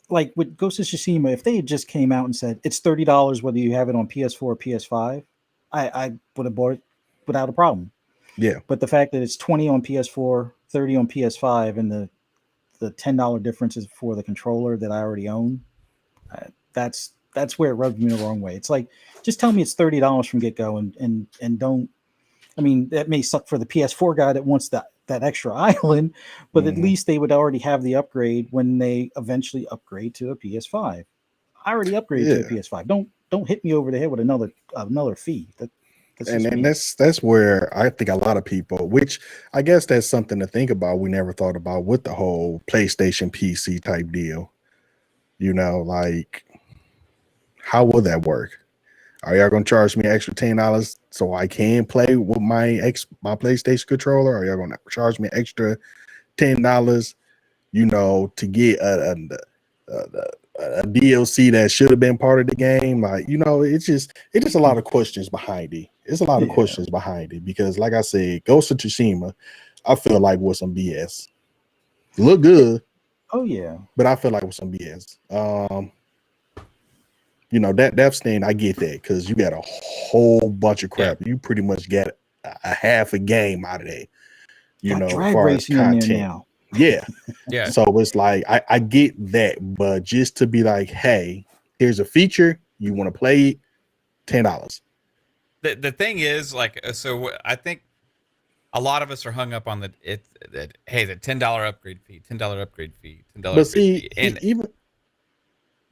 like with Ghost of Tsushima, if they had just came out and said it's $30 whether you have it on PS4 or PS5, I would have bought it without a problem. Yeah, But the fact that it's 20 on PS4, 30 on PS5, and the $10 difference is for the controller that I already own, that's where it rubbed me the wrong way. It's like just tell me it's $30 from get go, and don't. I mean, that may suck for the PS4 guy that wants that extra island, but at hmm least they would already have the upgrade when they eventually upgrade to a PS5. I already upgraded to the PS5. Don't hit me over the head with another fee. And that's where I think a lot of people, which I guess that's something to think about. We never thought about with the whole PlayStation PC type deal. You know, like how will that work? Are y'all gonna charge me extra $10 so I can play with my PlayStation controller? Are y'all gonna charge me extra $10, you know, to get a DLC that should have been part of the game? Like, you know, it's just a lot of questions behind it. It's a lot of questions behind it because, like I said, Ghost of Tsushima, I feel like was some BS. Look good. Oh yeah, but I feel like it was some BS. You know, that Death Stand, I get that because you got a whole bunch of crap. You pretty much got a half a game out of that. You got know, drag as far as racing in there content. now. Yeah. Yeah. So it's like I get that, but just to be like, hey, here's a feature, you want to play it, $10. The thing is, like, so I think a lot of us are hung up on the $10 upgrade fee, $10 upgrade fee, $10 But upgrade see, fee, and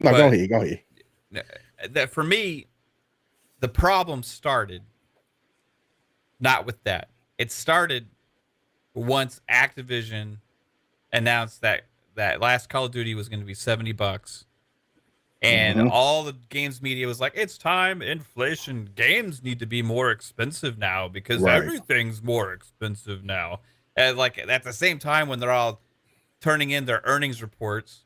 go ahead. That for me, the problem started not with that. It started once Activision announced that last Call of Duty was going to be $70, and all the games media was like, "It's time, inflation. Games need to be more expensive now because everything's more expensive now." And like at the same time, when they're all turning in their earnings reports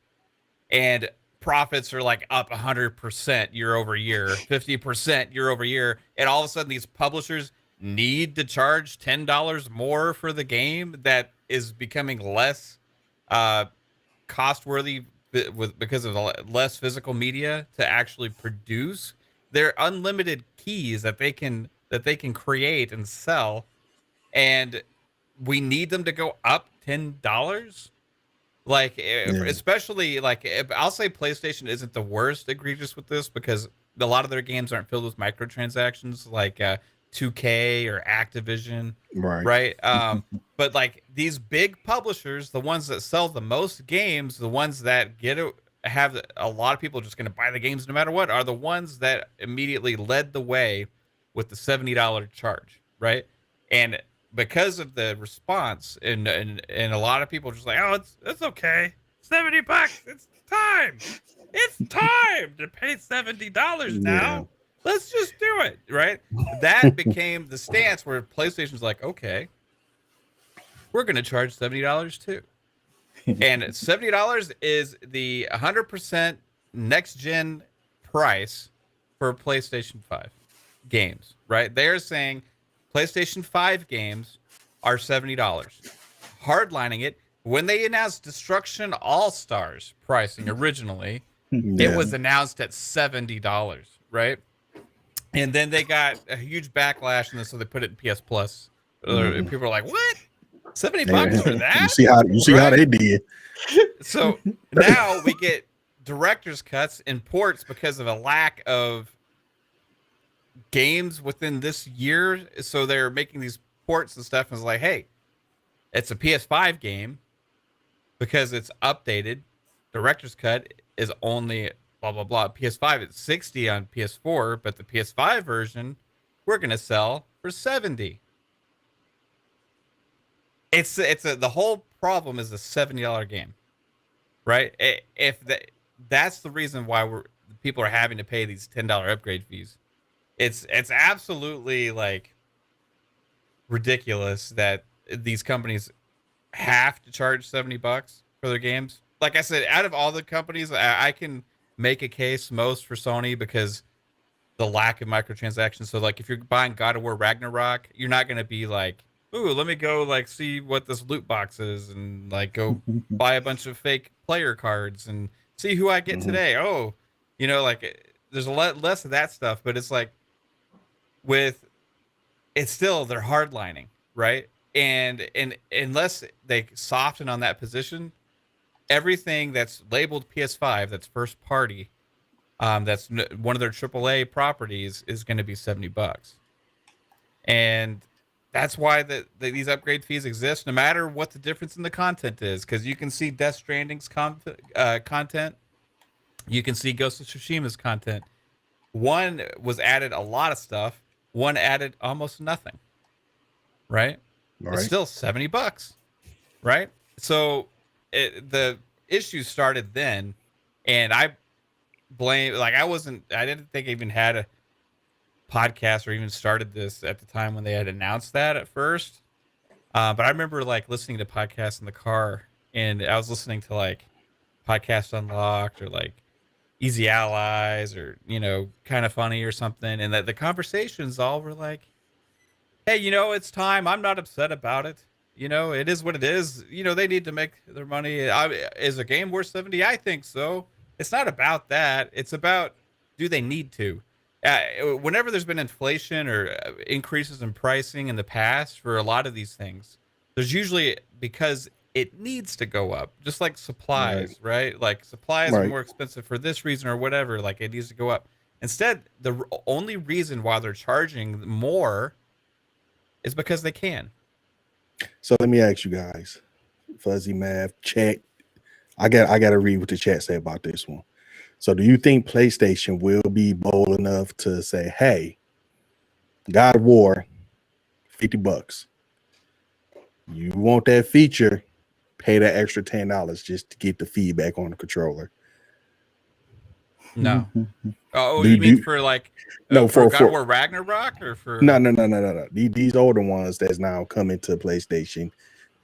and profits are like up 100% year over year, 50% year over year, and all of a sudden these publishers need to charge $10 more for the game that is becoming less cost worthy because of less physical media to actually produce. They're unlimited keys that they can create and sell, and we need them to go up $10. Like, especially like, I'll say PlayStation isn't the worst egregious with this because a lot of their games aren't filled with microtransactions like 2K or Activision, right? But like these big publishers, the ones that sell the most games, the ones that have a lot of people just going to buy the games no matter what, are the ones that immediately led the way with the $70 charge, right? And because of the response and a lot of people just like, oh, it's okay, $70, it's time to pay $70 now. Let's just do it, right? That became the stance where PlayStation's like, okay, we're going to charge $70 too. And $70 is the 100% next gen price for PlayStation 5 games, right? They're saying PlayStation 5 games are $70. Hardlining it, when they announced Destruction All-Stars pricing originally, it was announced at $70, right? And then they got a huge backlash, and so they put it in PS Plus. People are like, "What? $70 for that?" You see how they did. So now we get director's cuts and ports because of a lack of games within this year. So they're making these ports and stuff, and it's like, hey, it's a PS5 game because it's updated. Director's cut is only blah blah blah. PS5 it's 60 on PS4, but the PS5 version we're gonna sell for 70. The whole problem is a $70 game, right? If that's the reason why people are having to pay these $10 upgrade fees. It's absolutely like ridiculous that these companies have to charge $70 for their games. Like I said, out of all the companies, I can make a case most for Sony because the lack of microtransactions. So like if you're buying God of War Ragnarok, you're not going to be like, ooh, let me go like see what this loot box is and like go buy a bunch of fake player cards and see who I get today. Oh, like there's a lot less of that stuff, but it's like it's still they're hardlining, right? And unless they soften on that position, everything that's labeled PS5 that's first party, that's one of their AAA properties is going to be $70, and that's why these upgrade fees exist, no matter what the difference in the content is. Because you can see Death Stranding's content You can see Ghost of Tsushima's content. One was added a lot of stuff. One added almost nothing. Right? It's Right. still $70, right? So the issue started then, and I blame like I didn't think I even had a podcast or even started this at the time when they had announced that at first. But I remember like listening to podcasts in the car, and I was listening to like Podcast Unlocked or like Easy Allies or Kind of Funny or something, and that the conversations all were like, hey, it's time. I'm not upset about it. It is what it is. They need to make their money. Is a game worth 70? I think so. It's not about that. It's about, do they need to? Whenever there's been inflation or increases in pricing in the past for a lot of these things, there's usually because it needs to go up, just like Right. supplies, right? Like supplies are Right. more expensive for this reason or whatever. Like it needs to go up. Instead, the only reason why they're charging more is because they can. So let me ask you guys, Fuzzy Math, chat. I got to read what the chat say about this one. So do you think PlayStation will be bold enough to say, hey, God of War, $50. You want that feature, pay that extra $10 just to get the feedback on the controller. No. Oh, Do you mean do for like no for for God of for War Ragnarok or no for? no no no no no. These older ones that's now coming to PlayStation,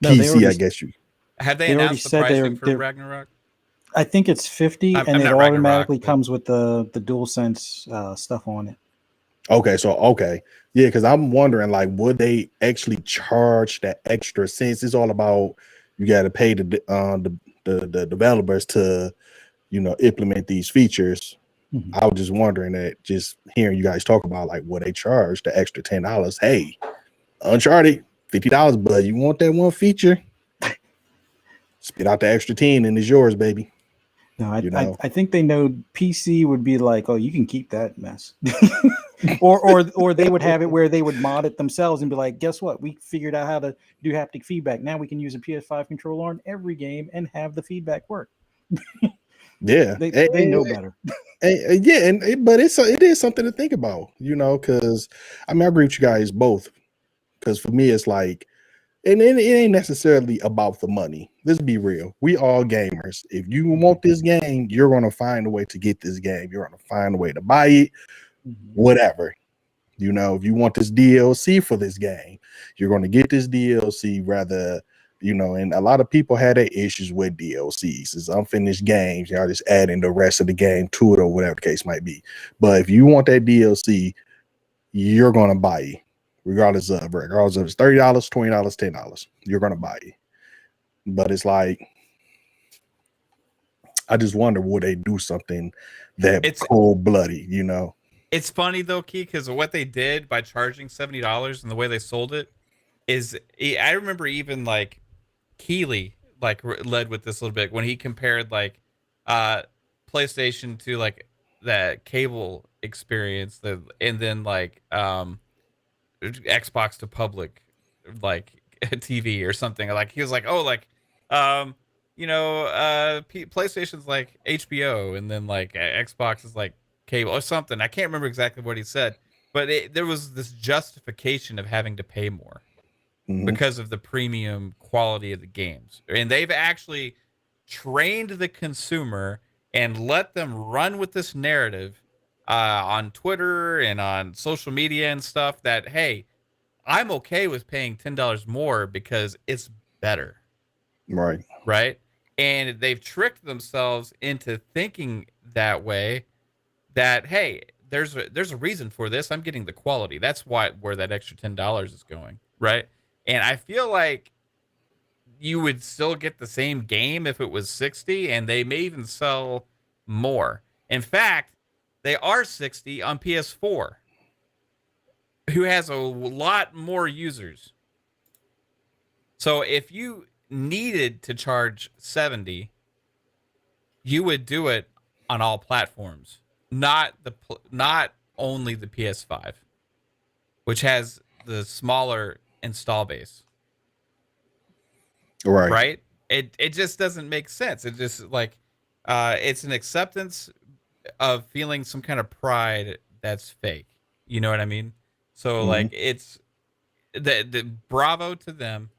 No, PC, I guess you. Have they they already announced the said pricing for they're Ragnarok? I think it's 50 and I'm it not Ragnarok, automatically but comes with the DualSense stuff on it. Okay. Yeah, because I'm wondering like would they actually charge that extra since it's all about you gotta pay the developers to implement these features. Mhm. I was just wondering that just hearing you guys talk about like what they charge the extra $10. Hey, Uncharted, $50, but you want that one feature? Spit out the extra 10 and it's yours, baby. No, You know, I think they know PC would be like, oh, you can keep that mess. or they would have it where they would mod it themselves and be like, guess what? We figured out how to do haptic feedback. Now we can use a PS5 controller on every game and have the feedback work. yeah. They know better. Yeah, but it is something to think about, because I mean I agree with you guys both. Because for me, it's like, and it ain't necessarily about the money. Let's be real. We all gamers. If you want this game, you're gonna find a way to get this game. You're gonna find a way to buy it, Mhm. whatever. If you want this DLC for this game, you're going to get this DLC rather, and a lot of people had their issues with DLCs. It's unfinished games. Y'all just adding the rest of the game to it or whatever the case might be. But if you want that DLC, you're going to buy it, regardless of it's $30, $20, $10. You're going to buy it. But it's like, I just wonder would they do something that it's cold bloody, it's funny though, Key, because what they did by charging $70 and the way they sold it is, I remember even like Keeley like led with this a little bit when he compared like uh PlayStation to like that cable experience, and then like Xbox to public like TV or something. Like he was like, oh, like um, PlayStation's like HBO, and then like Xbox is like cable or something. I can't remember exactly what he said, but there was this justification of having to pay more Mhm. because of the premium quality of the games, and they've actually trained the consumer and let them run with this narrative on Twitter and on social media and stuff that, hey, I'm okay with paying $10 more because it's better, Right. right? And they've tricked themselves into thinking that way, that hey, there's a reason for this. I'm getting the quality. That's why where that extra $10 is going, right? And I feel like you would still get the same game if it was 60, and they may even sell more. In fact, they are 60 on PS4, who has a lot more users. So if you needed to charge 70, you would do it on all platforms, not only the PS5, which has the smaller install base, Right. right? It just doesn't make sense. It just like It's an acceptance of feeling some kind of pride that's fake. You know what I mean? So Mhm. like it's the bravo to them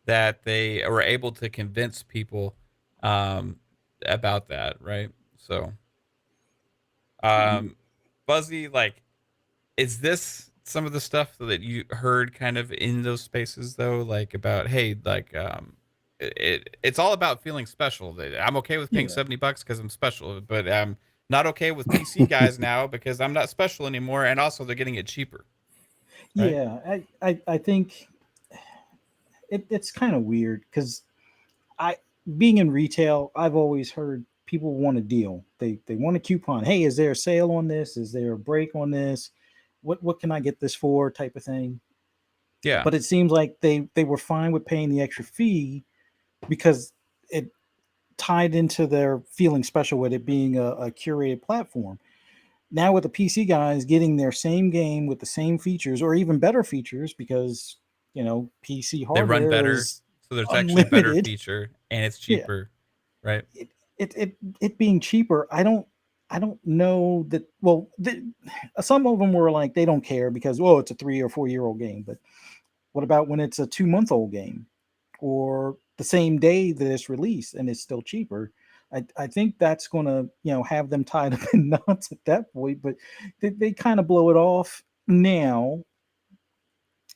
that they were able to convince people um about that, right? So um Fuzzy, like, is this some of the stuff that you heard kind of in those spaces though, like about, hey, like it's all about feeling special. I'm okay with paying Yeah. $70 because I'm special, but I'm not okay with PC guys now because I'm not special anymore, and also they're getting it cheaper, right? Yeah, I think it's kind of weird because I being in retail, I've always heard people want a deal. They want a coupon. Hey, is there a sale on this? Is there a break on this? What can I get this for? Type of thing. Yeah, But it seems like they were fine with paying the extra fee because it tied into their feeling special with it being a curated platform. Now with the PC guys getting their same game with the same features or even better features because PC they run hardware better, is so there's actually a better unlimited. feature and it's Yeah, cheaper, right? it being cheaper, I don't know that. Well, some of them were like they don't care because it's a 3 or 4 year old game. But what about when it's a 2 month old game or the same day that it's released and it's still cheaper? I think that's going to have them tied up in knots at that point. But they kind of blow it off now.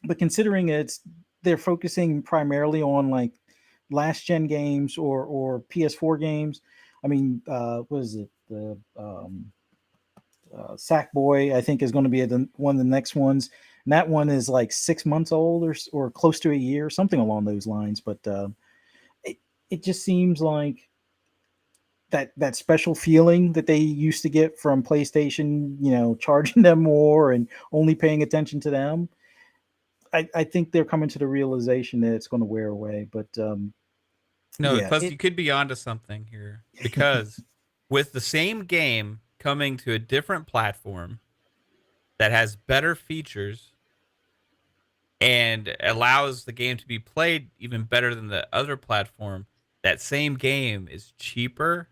But considering they're focusing primarily on like last gen games or PS4 games. I mean, what is it? The Sackboy, I think, is going to be one of the next ones. And that one is like 6 months old or close to a year, something along those lines. But it, it just seems like that special feeling that they used to get from PlayStation, charging them more and only paying attention to them. I think they're coming to the realization that it's going to wear away. But No, yeah, plus you could be onto something here because with the same game coming to a different platform that has better features and allows the game to be played even better than the other platform, that same game is cheaper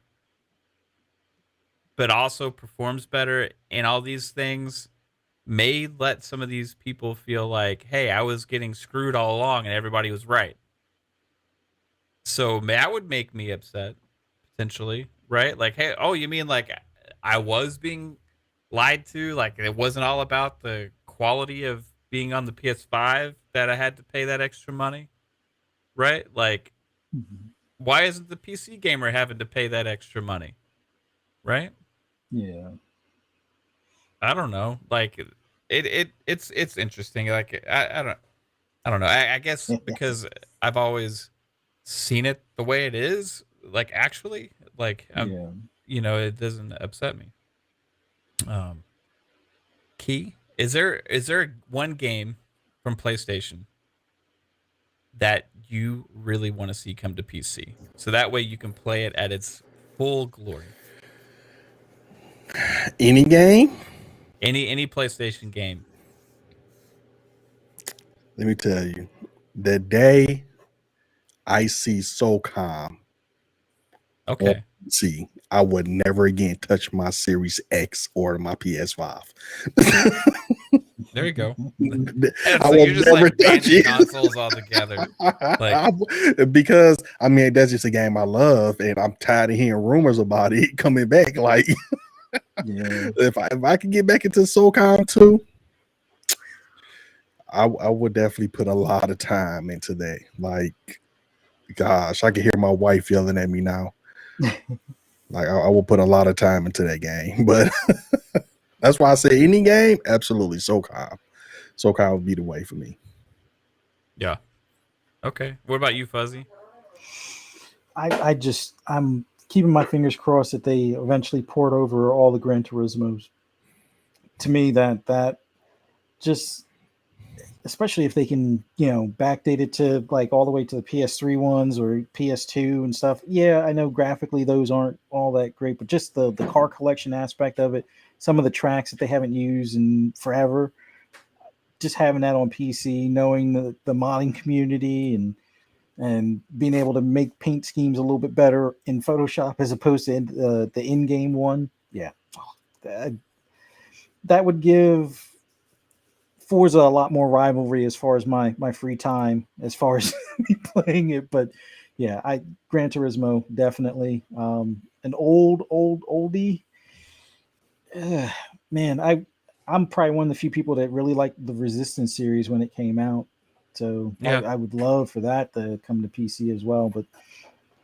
but also performs better, and all these things may let some of these people feel like, hey, I was getting screwed all along and everybody was right. So that would make me upset potentially, right? Like, hey, oh, you mean like I was being lied to? Like it wasn't all about the quality of being on the PS5 that I had to pay that extra money, right? Like, why isn't the PC gamer having to pay that extra money, right? yeah, I don't know. Like, it's interesting. Like, I don't know. I guess because I've always seen it the way it is. Like, actually, like, yeah. it doesn't upset me. Um, Key, is there one game from PlayStation that you really want to see come to PC, so that way you can play it at its full glory? Any game? Any PlayStation game. Let me tell you, the day I see SOCOM on Okay, PC, I would never again touch my Series X or my PS5. there you go. I So will you're just never like touch banning it. consoles altogether. Like, Because I mean that's just a game I love, and I'm tired of hearing rumors about it coming back. Like Yeah. if I can get back into SOCOM 2, I would definitely put a lot of time into that. Like, gosh, I can hear my wife yelling at me now. Like I will put a lot of time into that game, but that's why I say any game, absolutely SOCOM. SOCOM would be the way for me. yeah. Okay. What about you, Fuzzy? I'm keeping my fingers crossed that they eventually port over all the Gran Turismos. To me, that just especially if they can backdate it to like all the way to the PS3 ones or PS2 and stuff. Yeah, I know graphically those aren't all that great, but just the car collection aspect of it, some of the tracks that they haven't used in forever, just having that on PC, knowing the modding community and and being able to make paint schemes a little bit better in Photoshop as opposed to the in-game one. Yeah, that, that would give Forza a lot more rivalry as far as my free time, as far as me playing it. But yeah, I Gran Turismo definitely an old oldie. Uh, man, I'm probably one of the few people that really liked the Resistance series when it came out. So Yeah. I would love for that to come to PC as well. But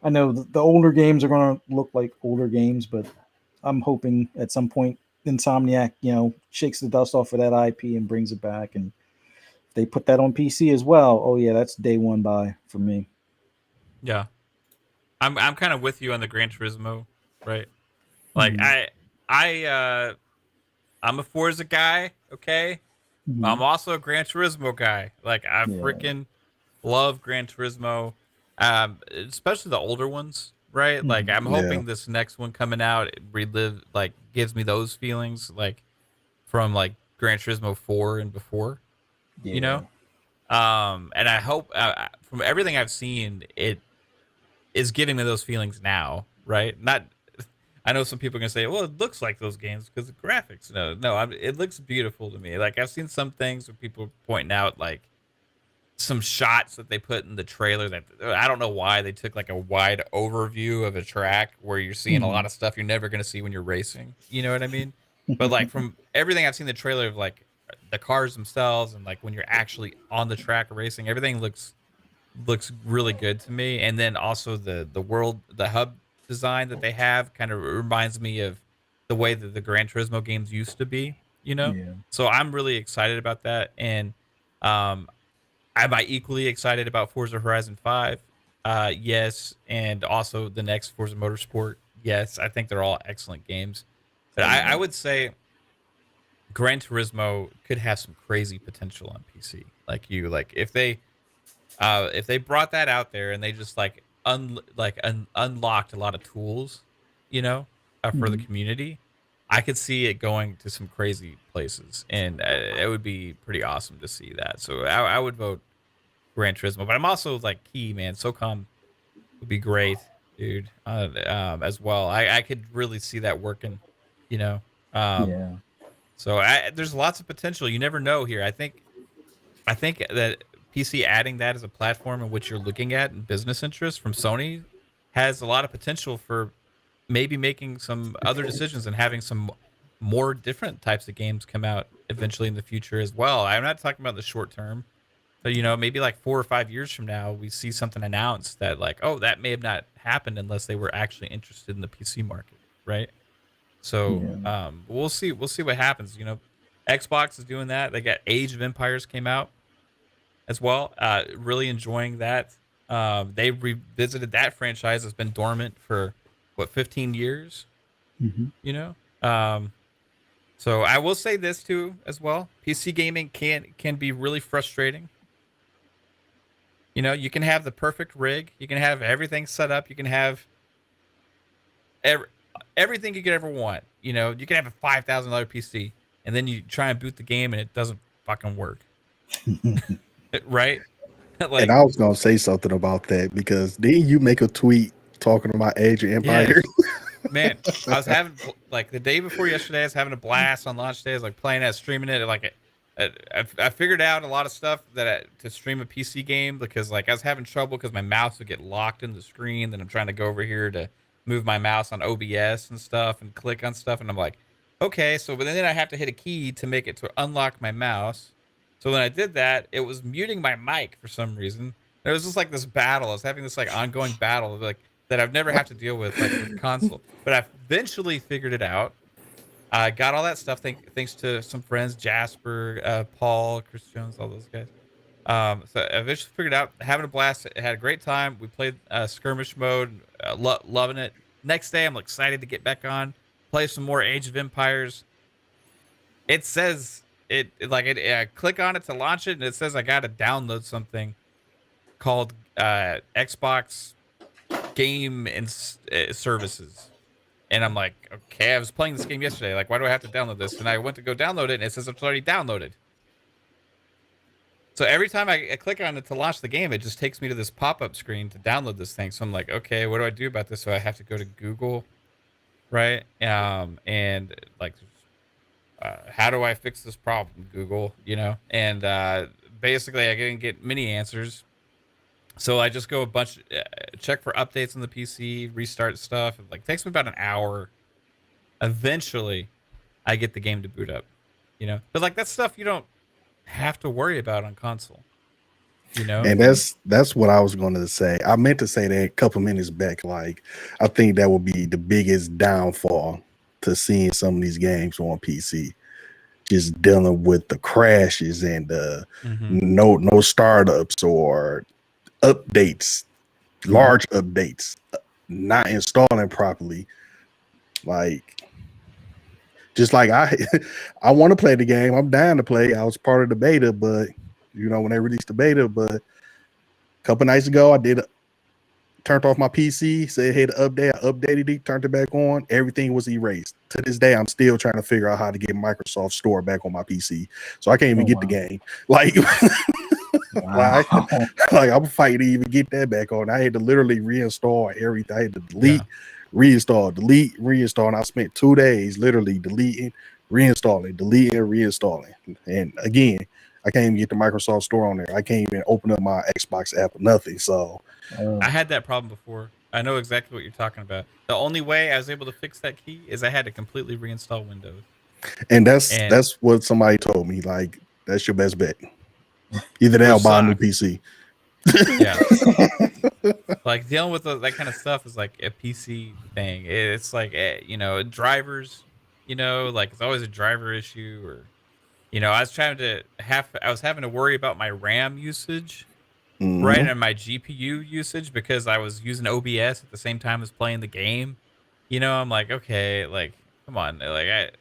I know the older games are going to look like older games, but I'm hoping at some point Insomniac, shakes the dust off of that IP and brings it back, and they put that on PC as well. Oh yeah, that's day one buy for me. Yeah. I'm kind of with you on the Gran Turismo, right? Like Mm-hmm. I'm a Forza guy, okay? Mm-hmm. I'm also a Gran Turismo guy. Like I Yeah. freaking love Gran Turismo, especially the older ones, right? Like Mm-hmm. I'm Yeah. hoping this next one coming out like gives me those feelings like from like Gran Turismo 4 and before, you Yeah. know. And I hope from everything I've seen, it is giving me those feelings now, right? Not. I know some people are gonna say, "Well, it looks like those games because of graphics." No, it looks beautiful to me. Like I've seen some things where people pointing out like some shots that they put in the trailer that I don't know why they took like a wide overview of a track where you're seeing a lot Mm-hmm. of stuff you're never going to see when you're racing. You know what I mean? But like from everything I've seen the trailer of like the cars themselves and like when you're actually on the track racing, everything looks really good to me. And then also the world, the hub design that they have kind of reminds me of the way that the Gran Turismo games used to be, you know? Yeah. So I'm really excited about that. And um am I equally excited about Forza Horizon 5? Yes, and also the next Forza Motorsport. Yes, I think they're all excellent games. But Oh I yeah. would say Gran Turismo could have some crazy potential on PC. Like if they brought that out there and they just unlocked a lot of tools, you know, for the Mm-hmm. community, I could see it going to some crazy places, and it would be pretty awesome to see that. So I would vote Gran Turismo, but I'm also like key man. SOCOM would be great, dude. As well, I could really see that working, you know. Um, Yeah. so there's lots of potential. You never know here. I think that PC adding that as a platform in which you're looking at and business interests from Sony has a lot of potential for maybe making some other decisions and having some more different types of games come out eventually in the future as well. I'm not talking about the short term. So, maybe like 4 or 5 years from now, we see something announced that like, oh, that may have not happened unless they were actually interested in the PC market, right? So, Yeah. we'll see. We'll see what happens. Xbox is doing that. They got Age of Empires came out as well. Really enjoying that. They revisited that franchise that's been dormant for what 15 years. Mm-hmm. You know. So I will say this too as well. PC gaming can be really frustrating. You can have the perfect rig. You can have everything set up. You can have every, everything you could ever want. You can have a $5,000 PC, and then you try and boot the game, and it doesn't fucking work, right? And Like, I was gonna say something about that because didn't you make a tweet talking about Age of Empire? yes, man. I was having like the day before yesterday. I was having a blast on launch day. I was like playing it, streaming it. Like, I figured out a lot of stuff to stream a PC game because like I was having trouble because my mouse would get locked in the screen. Then I'm trying to go over here to move my mouse on OBS and stuff and click on stuff, and I'm like, okay, but then I have to hit a key to make it to unlock my mouse. So when I did that, it was muting my mic for some reason. It was just like this battle. I was having this like ongoing battle like that I've never had to deal with like with console. But I eventually figured it out. I got all that stuff thanks to some friends, Jasper, Paul, Chris Jones, all those guys. So I eventually figured it out, having a blast. I had a great time. We played skirmish mode, loving it. Next day, I'm excited to get back on, play some more Age of Empires. It says I click on it to launch it, and it says I got to download something called Xbox Game and Services. And I'm like, okay, I was playing this game yesterday. Like, why do I have to download this? And I went to go download it, and it says it's already downloaded. So every time I click on it to launch the game, it just takes me to this pop-up screen to download this thing. So I'm like, okay, what do I do about this? So I have to go to Google, right? And like, how do I fix this problem, Google? And basically, I didn't get many answers. So I just go check for updates on the PC, restart stuff. It like takes me about an hour. Eventually, I get the game to boot up. But like that's stuff you don't have to worry about on console. And that's what I was going to say. I meant to say that a couple minutes back. Like, I think that would be the biggest downfall to seeing some of these games on PC. Just dealing with the crashes and the no startups or updates, large updates, not installing properly. Like, just like I want to play the game. I'm down to play. I was part of the beta, but when they released the beta, but a couple nights ago, turned off my PC, said, hey, the update, I updated it, turned it back on. Everything was erased. To this day, I'm still trying to figure out how to get Microsoft Store back on my PC. So I can't even get the game. Like, like I'm fighting to even get that back on. I had to literally reinstall everything. I had to delete, reinstall, delete, reinstall. And I spent 2 days literally deleting, reinstalling. And again, I can't even get the Microsoft Store on there. I can't even open up my Xbox app or nothing. So I had that problem before. I know exactly what you're talking about. The only way I was able to fix that key is I had to completely reinstall Windows. And that's what somebody told me. Like, that's your best bet. Either that or buy a new PC. Yeah. Like dealing with that kind of stuff is like a PC thing. It's like, drivers, like it's always a driver issue or, I was having to worry about my RAM usage, right? And my GPU usage because I was using OBS at the same time as playing the game. I'm like, okay, like, come on. Like,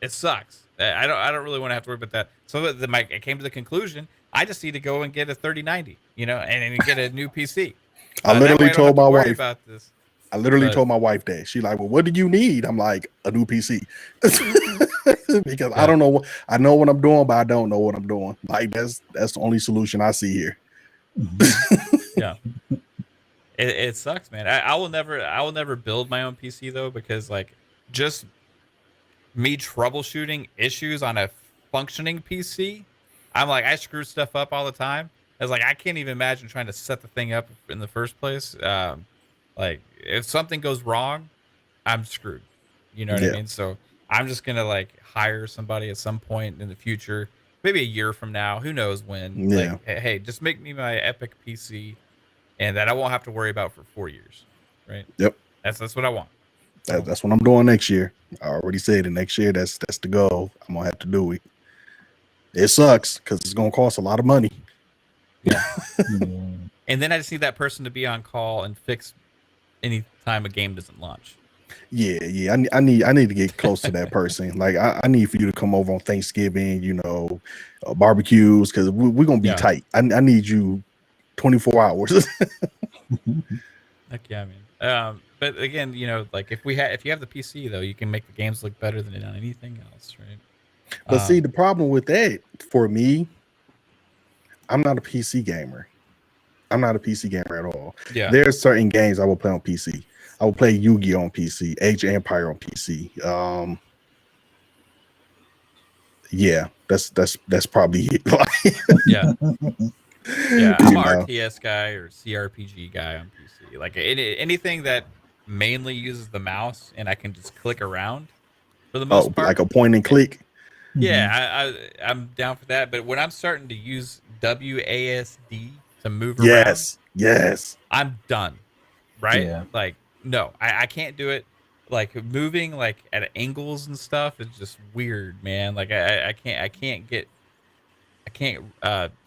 it sucks. I don't really want to have to worry about that. So I came to the conclusion I just need to go and get a 3090, and get a new PC. I literally told my wife about this. I literally told my wife that. She's like, well, what do you need? I'm like, a new PC. Because I don't know. I know what I'm doing, but I don't know what I'm doing. Like, that's the only solution I see here. Yeah. It sucks, man. I will never build my own PC though, because like just me troubleshooting issues on a functioning PC, I'm like, I screw stuff up all the time. It's like I can't even imagine trying to set the thing up in the first place. Like if something goes wrong, I'm screwed. You know what I mean? So I'm just gonna like hire somebody at some point in the future, maybe a year from now, who knows when. Yeah. Like, hey, just make me my epic PC, and that I won't have to worry about for 4 years. Right? Yep. That's what I want. That's what I'm doing next year. I already said it. Next year, that's the goal. I'm gonna have to do it. It sucks because it's gonna cost a lot of money. Yeah. And then I just need that person to be on call and fix any time a game doesn't launch. Yeah. I need to get close to that person. Like I need for you to come over on Thanksgiving, barbecues, because we're gonna be tight. I need you 24 hours. Heck yeah, man. But again, like if you have the PC though, you can make the games look better than anything else, right? But see, the problem with that for me, I'm not a PC gamer. I'm not a PC gamer at all. Yeah. There are certain games I will play on PC. I will play Yu-Gi-Oh on PC, Age of Empire on PC. Yeah, that's probably it. Yeah. Yeah, I'm an RTS guy or CRPG guy on PC. Like anything that mainly uses the mouse and I can just click around for the most part. Like a point and click. Yeah, I'm down for that. But when I'm starting to use WASD to move around, yes, I'm done. Right? Yeah. Like, no, I can't do it. Like moving like at angles and stuff is just weird, man. Like I can't. It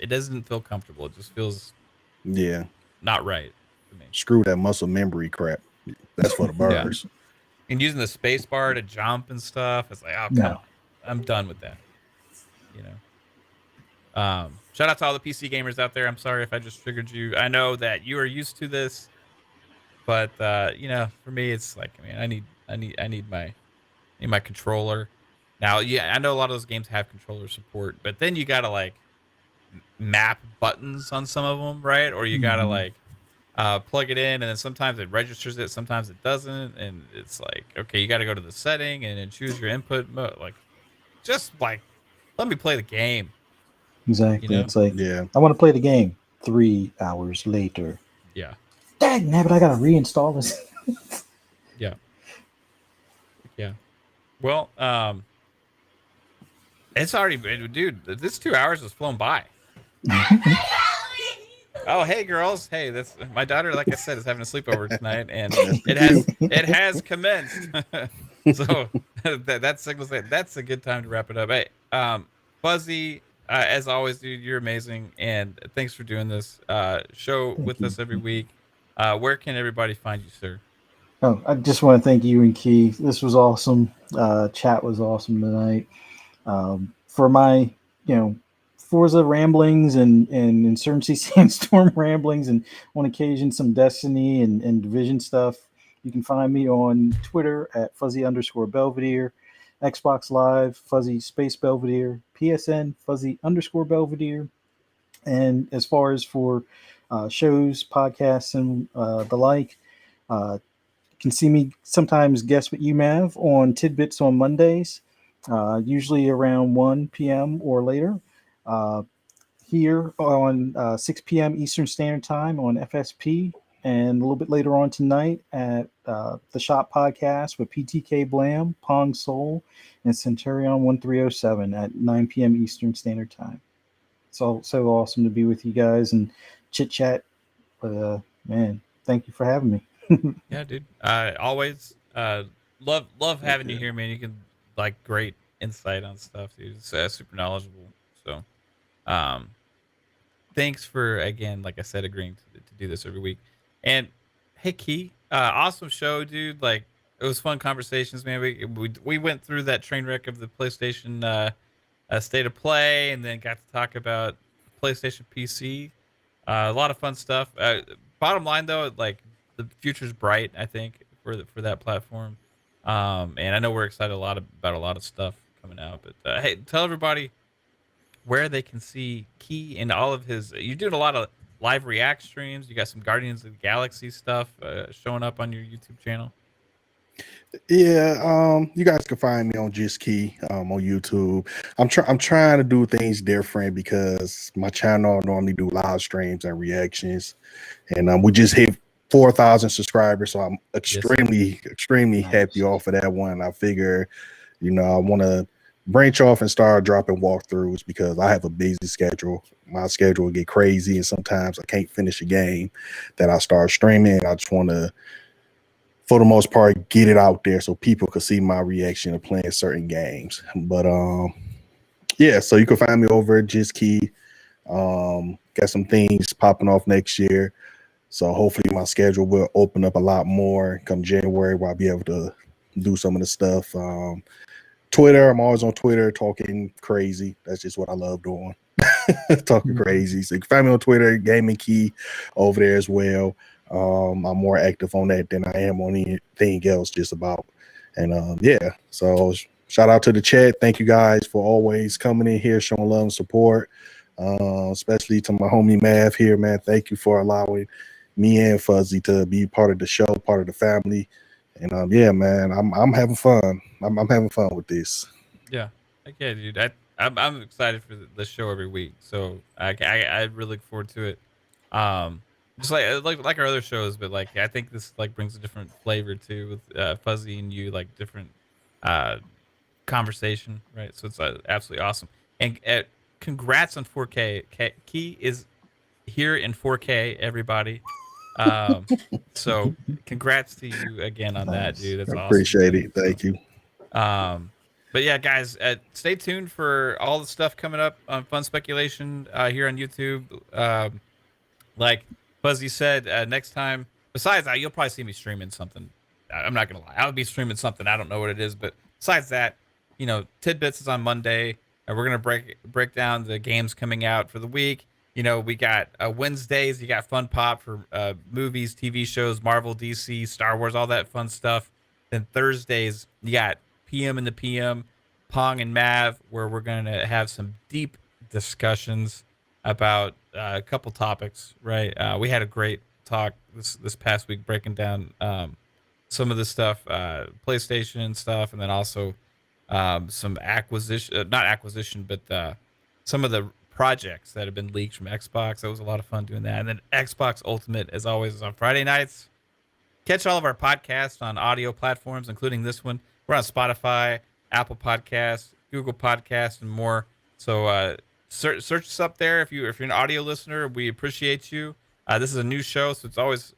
doesn't feel comfortable. It just feels not right for me. Screw that muscle memory crap. That's for the birds. And using the space bar to jump and stuff, it's like, oh, come on. I'm done with that. Shout out to all the PC gamers out there. I'm sorry if I just triggered you. I know that you are used to this, but for me, it's like, man, I need my controller. Now, yeah, I know a lot of those games have controller support, but then you gotta like map buttons on some of them, right? Or you gotta Mhm. like plug it in, and then sometimes it registers it, sometimes it doesn't, and it's like, okay, you got to go to the setting and then choose your input mode. Like, just like, let me play the game, you Exactly. know? It's like Yeah. I want to play the game. 3 hours later. Yeah, Dang nabbit, I gotta reinstall this. yeah, yeah. Well, it's already, dude. This 2 hours has flown by. Oh, hey, girls. Hey, that's my daughter. Like I said, is having a sleepover tonight, and That's the it cue. has commenced. So that signals that that's a good time to wrap it up. Hey, Fuzzy, as always, dude, you're amazing, and thanks for doing this show Thank with you. us every week. Where can everybody find you, sir? Oh, I just want to thank you and Key. This was awesome. Chat was awesome tonight. For my, you know, Forza ramblings and Insurgency Sandstorm ramblings, and on occasion some Destiny and Division stuff, you can find me on Twitter at fuzzy underscore Belvedere, Xbox Live, fuzzy space Belvedere, PSN, fuzzy underscore Belvedere. And as far as for shows, podcasts, and the like, you can see me sometimes guest with UMAV on Tidbits on Mondays, usually around 1 p.m. or later. Uh, Here on 6 p.m. Eastern Standard Time on FSP, and a little bit later on tonight at the Shop Podcast with PTK Blam, Pong Soul, and Centurion 1307 at 9 p.m. Eastern Standard Time. It's all so awesome to be with you guys and chit chat. But man, thank you for having me. Yeah, dude. Always love having you Yeah. here, man. You can like great insight on stuff, dude. It's super knowledgeable. So, um, thanks for again, like I said, agreeing to do this every week. And hey, Key, awesome show, dude. Like it was fun conversations, man. We went through that train wreck of the PlayStation state of play, and then got to talk about PlayStation PC. A lot of fun stuff. Bottom line, though, like the future's bright. I think for that platform. And I know we're excited about a lot of stuff coming out. But hey, tell everybody where they can see Key and all of his. You're doing a lot of live react streams. You got some Guardians of the Galaxy stuff showing up on your YouTube channel. Yeah, you guys can find me on Just Key on YouTube. I'm trying to do things different because my channel normally do live streams and reactions, and we just hit 4,000 subscribers, so I'm Yes, sir. extremely happy Nice. off of that one. I figure, I want to branch off and start dropping walkthroughs because I have a busy schedule. My schedule will get crazy, and sometimes I can't finish a game that I start streaming. I just want to, for the most part, get it out there so people could see my reaction of playing certain games. But yeah, so you can find me over at Just Key. Got some things popping off next year. So hopefully my schedule will open up a lot more come January where I'll be able to do some of the stuff. Twitter, I'm always on Twitter talking crazy. That's just what I love doing. Talking Mhm. crazy. So you can find me on Twitter, Gaming Key over there as well. I'm more active on that than I am on anything else, just about. And yeah, so shout out to the chat. Thank you guys for always coming in here, showing love and support. Especially to my homie Mav here, man. Thank you for allowing me and Fuzzy to be part of the show, part of the family. And yeah, man, I'm having fun. I'm having fun with this. Yeah, okay, dude. I'm excited for the show every week, so I really look forward to it. Um, just like our other shows, but like I think this like brings a different flavor too with Fuzzy and you, like different uh conversation, right? So it's absolutely awesome. And congrats on 4K. Key is here in 4K, everybody. Um, so congrats to you again on that, Nice. dude. I That's awesome, appreciate man. it. So. Thank you. But yeah, guys, stay tuned for all the stuff coming up on Fun Speculation here on YouTube. Like Fuzzy said, next time. Besides that, you'll probably see me streaming something. I'm not gonna lie, I'll be streaming something. I don't know what it is, but besides that, Tidbits is on Monday, and we're gonna break down the games coming out for the week. We got Wednesdays. You got Fun Pop for movies, TV shows, Marvel, DC, Star Wars, all that fun stuff. Then Thursdays, you got PM in the PM, Pong and Mav, where we're gonna have some deep discussions about a couple topics. Right, we had a great talk this past week breaking down some of the stuff, PlayStation stuff, and then also some acquisition, not acquisition, but some of the projects that have been leaked from Xbox. That was a lot of fun doing that. And then Xbox Ultimate, as always, is on Friday nights. Catch all of our podcasts on audio platforms, including this one. We're on Spotify, Apple Podcasts, Google Podcasts, and more. So search us up there if you're an audio listener. We appreciate you. This is a new show, so it's always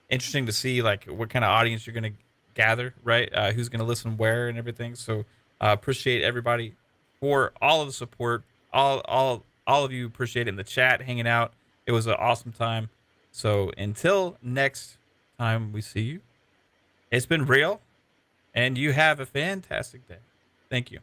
interesting to see like what kind of audience you're going to gather, right? Who's going to listen where and everything. So appreciate everybody for all of the support. All of you appreciate it in the chat, hanging out. It was an awesome time. So until next time we see you, it's been real, and you have a fantastic day. Thank you.